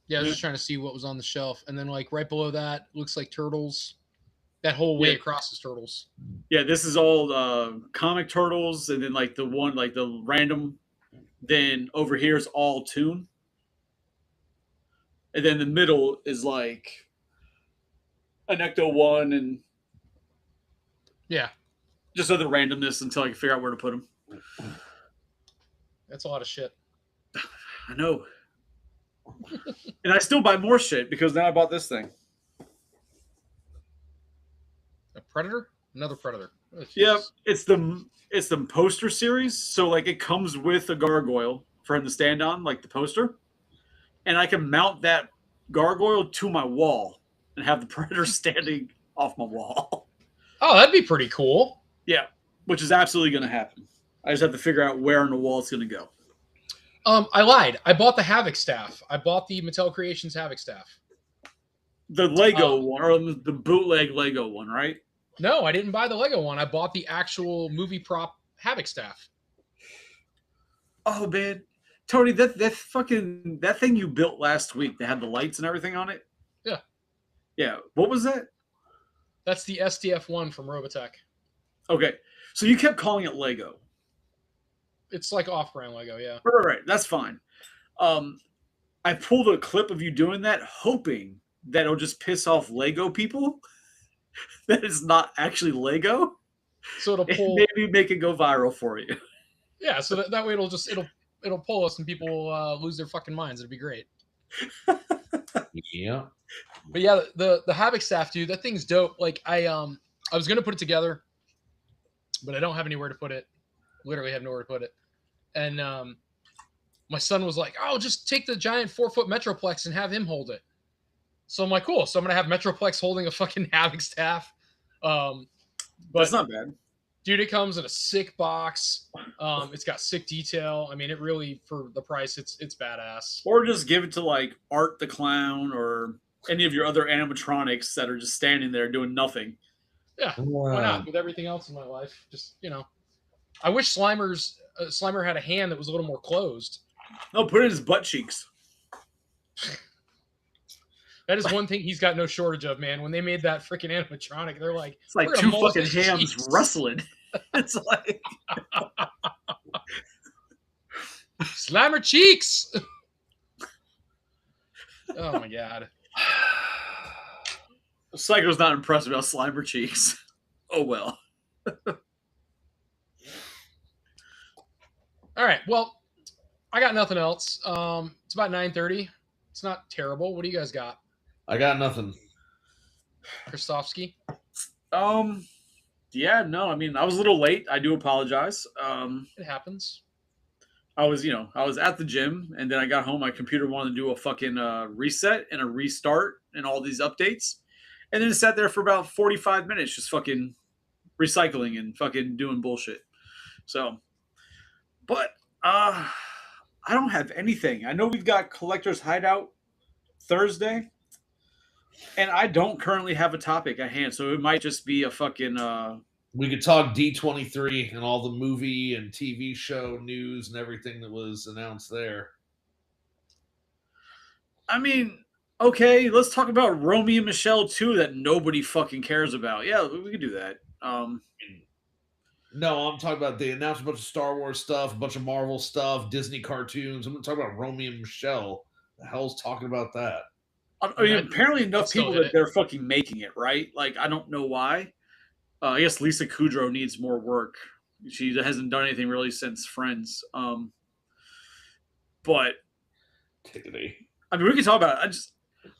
A: Yeah, I was just trying to see what was on the shelf. And then like right below that looks like Turtles. That whole way across is Turtles.
C: Yeah, this is all comic Turtles, and then like the one, like the random. Then over here is all Toon. And then the middle is like an Ecto 1 and just other randomness until I can figure out where to put them.
A: That's a lot of shit.
C: I know. And I still buy more shit because now I bought this thing.
A: A Predator? Another Predator. Oh,
C: yeah, it's the poster series. So like it comes with a gargoyle for him to stand on, like the poster. And I can mount that gargoyle to my wall and have the Predator standing off my wall.
A: Oh, that'd be pretty cool.
C: Yeah, which is absolutely going to happen. I just have to figure out where on the wall it's going to go.
A: I lied. I bought the Havoc staff. I bought the Mattel Creations Havoc staff.
C: The Lego one, or the bootleg Lego one, right?
A: No, I didn't buy the Lego one. I bought the actual movie prop Havoc staff.
C: Oh, man. Tony, that thing you built last week that had the lights and everything on it?
A: Yeah.
C: Yeah. What was that?
A: That's the SDF one from Robotech.
C: Okay. So you kept calling it Lego.
A: It's like off-brand Lego, yeah.
C: Right. That's fine. I pulled a clip of you doing that, hoping that it'll just piss off Lego people. That is not actually Lego.
A: So it'll pull.
C: Maybe make it go viral for you.
A: Yeah, so that way it'll pull us and people will lose their fucking minds. It'd be great.
B: Yeah.
A: But yeah, the Havoc staff, dude, that thing's dope. Like I was gonna put it together, but I don't have anywhere to put it. Literally have nowhere to put it. And my son was like, "Oh, just take the giant 4-foot Metroplex and have him hold it." So I'm like, "Cool." So I'm gonna have Metroplex holding a fucking Havoc staff. But
C: that's not bad,
A: dude. It comes in a sick box. It's got sick detail. I mean, it really, for the price, it's badass.
C: Or just give it to like Art the Clown or any of your other animatronics that are just standing there doing nothing.
A: Yeah, why not? With everything else in my life, just I wish Slimer had a hand that was a little more closed.
C: No, put it in his butt cheeks.
A: That is one thing he's got no shortage of, man. When they made that freaking animatronic, they're like,
C: it's like two fucking hams wrestling. It's like
A: Slimer cheeks. Oh my god.
C: Psycho's not impressed about Slimer cheeks. Oh well.
A: All right. Well, I got nothing else. It's about 9:30. It's not terrible. What do you guys got?
B: I got nothing.
A: Kristofsky?
C: Yeah, no. I mean, I was a little late. I do apologize.
A: It happens.
C: I was at the gym, and then I got home. My computer wanted to do a fucking reset and a restart and all these updates. And then it sat there for about 45 minutes just fucking recycling and fucking doing bullshit. So But I don't have anything. I know we've got Collector's Hideout Thursday, and I don't currently have a topic at hand, so it might just be a fucking.
B: We could talk D23 and all the movie and TV show news and everything that was announced there.
C: I mean, okay, let's talk about Romeo and Michelle 2 that nobody fucking cares about. Yeah, we could do that.
B: No, I'm talking about they announced a bunch of Star Wars stuff, a bunch of Marvel stuff, Disney cartoons. I'm going to talk about Romeo and Michelle. The hell's talking about that?
C: I mean, apparently enough
A: still
C: people
A: hit
C: that
A: it.
C: they're fucking making it, right? Like, I don't know why. I guess Lisa Kudrow needs more work. She hasn't done anything really since Friends. But
B: Tickety.
C: I mean, we can talk about it.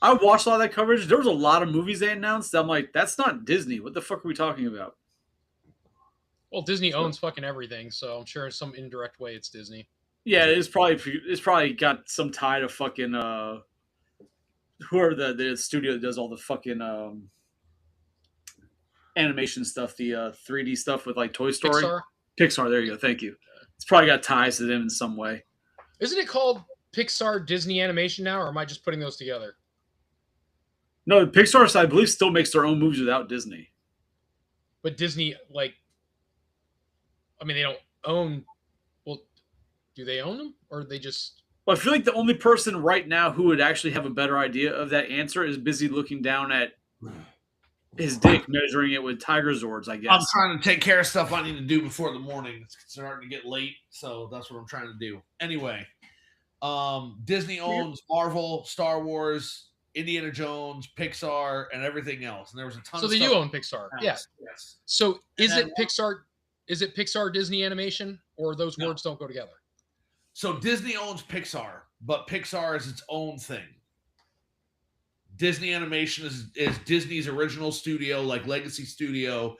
C: I watched a lot of that coverage. There was a lot of movies they announced. I'm like, that's not Disney. What the fuck are we talking about?
A: Well, Disney owns fucking everything, so I'm sure in some indirect way it's Disney.
C: Yeah, it's probably got some tie to fucking whoever the studio that does all the fucking animation stuff, the 3D stuff with like Toy Story. Pixar, there you go. Thank you. It's probably got ties to them in some way.
A: Isn't it called Pixar Disney Animation now, or am I just putting those together?
C: No, Pixar, I believe, still makes their own movies without Disney.
A: But Disney, like, I mean, they don't own. Well, do they own them, or they just?
C: Well, I feel like the only person right now who would actually have a better idea of that answer is busy looking down at his dick, measuring it with Tiger Zords, I guess.
B: I'm trying to take care of stuff I need to do before the morning. It's starting to get late, so that's what I'm trying to do. Anyway, Disney owns Marvel, Star Wars, Indiana Jones, Pixar, and everything else. And there was a ton
A: So
B: of
A: they
B: stuff.
A: do own Pixar. Yeah.
B: Yes.
A: So is
B: And
A: it Pixar? Is it Pixar Disney Animation, or those
B: No.
A: words don't go together?
B: So Disney owns Pixar, but Pixar is its own thing. Disney Animation is Disney's original studio, like Legacy Studio.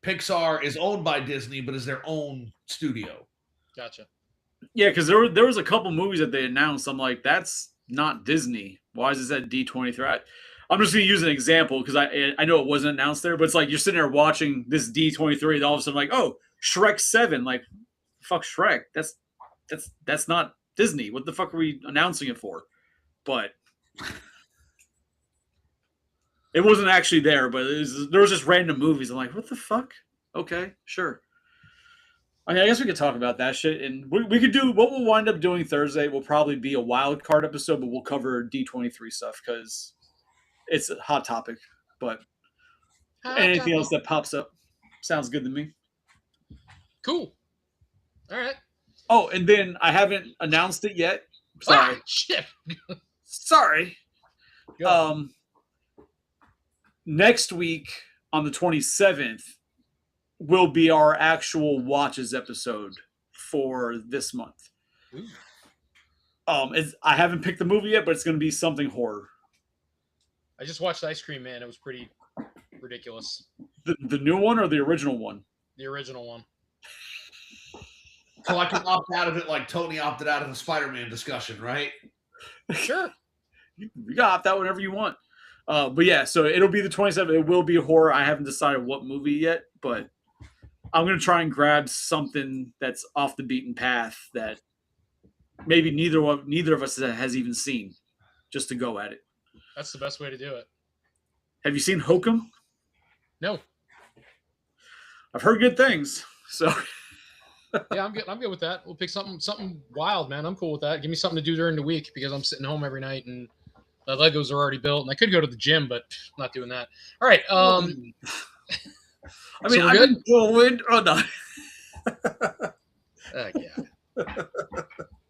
B: Pixar is owned by Disney, but is their own studio.
A: Gotcha.
C: Yeah, because there was a couple movies that they announced. I'm like, that's not Disney. Why is this at D23? I'm just going to use an example because I know it wasn't announced there, but it's like you're sitting there watching this D23, and all of a sudden, like, oh, Shrek 7. Like, fuck Shrek. That's not Disney. What the fuck are we announcing it for? But it wasn't actually there, but there was just random movies. I'm like, what the fuck? Okay, sure. I mean, I guess we could talk about that shit, and we could do what we'll wind up doing Thursday. Will probably be a wild card episode, but we'll cover D23 stuff because it's a hot topic. But anything else that pops up sounds good to me.
A: Cool. All right.
C: Oh, and then I haven't announced it yet. Sorry.
A: Ah, shit.
C: Sorry.
A: Go.
C: Next week on the 27th will be our actual watches episode for this month.
A: Ooh.
C: I haven't picked the movie yet, but it's going to be something horror.
A: I just watched Ice Cream Man. It was pretty ridiculous.
C: The new one or the original one?
A: The original one.
B: So I can opt out of it like Tony opted out of the Spider-Man discussion, right?
A: Sure.
C: You got opt out whenever you want. But yeah, so it'll be the 27th. It will be horror. I haven't decided what movie yet, but I'm going to try and grab something that's off the beaten path that maybe neither of us has even seen, just to go at it.
A: That's the best way to do it.
C: Have you seen Hokum?
A: No.
C: I've heard good things. So
A: Yeah, I'm good with that. We'll pick something wild, man. I'm cool with that. Give me something to do during the week because I'm sitting home every night and the Legos are already built, and I could go to the gym, but not doing that. All right.
C: I mean,
A: so
C: I've been going. Oh no.
A: Yeah.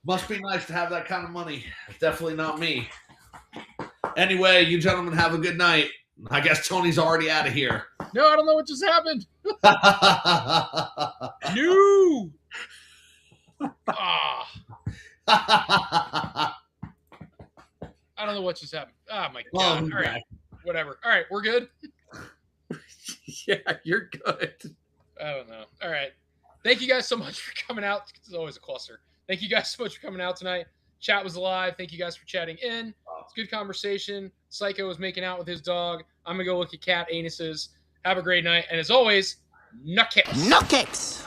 B: Must be nice to have that kind of money. Definitely not me. Anyway, you gentlemen have a good night. I guess Tony's already out of here.
A: No, I don't know what just happened. No. I don't know what just happened. Oh my god. All right. Whatever. All right, we're good.
C: Yeah, you're good.
A: I don't know. All right. Thank you guys so much for coming out. It's always a cluster. Thank you guys so much for coming out tonight. Chat was alive. Thank you guys for chatting in. It's a good conversation. Psycho was making out with his dog. I'm going to go look at cat anuses. Have a great night. And as always, nut kicks.
D: Nut kicks.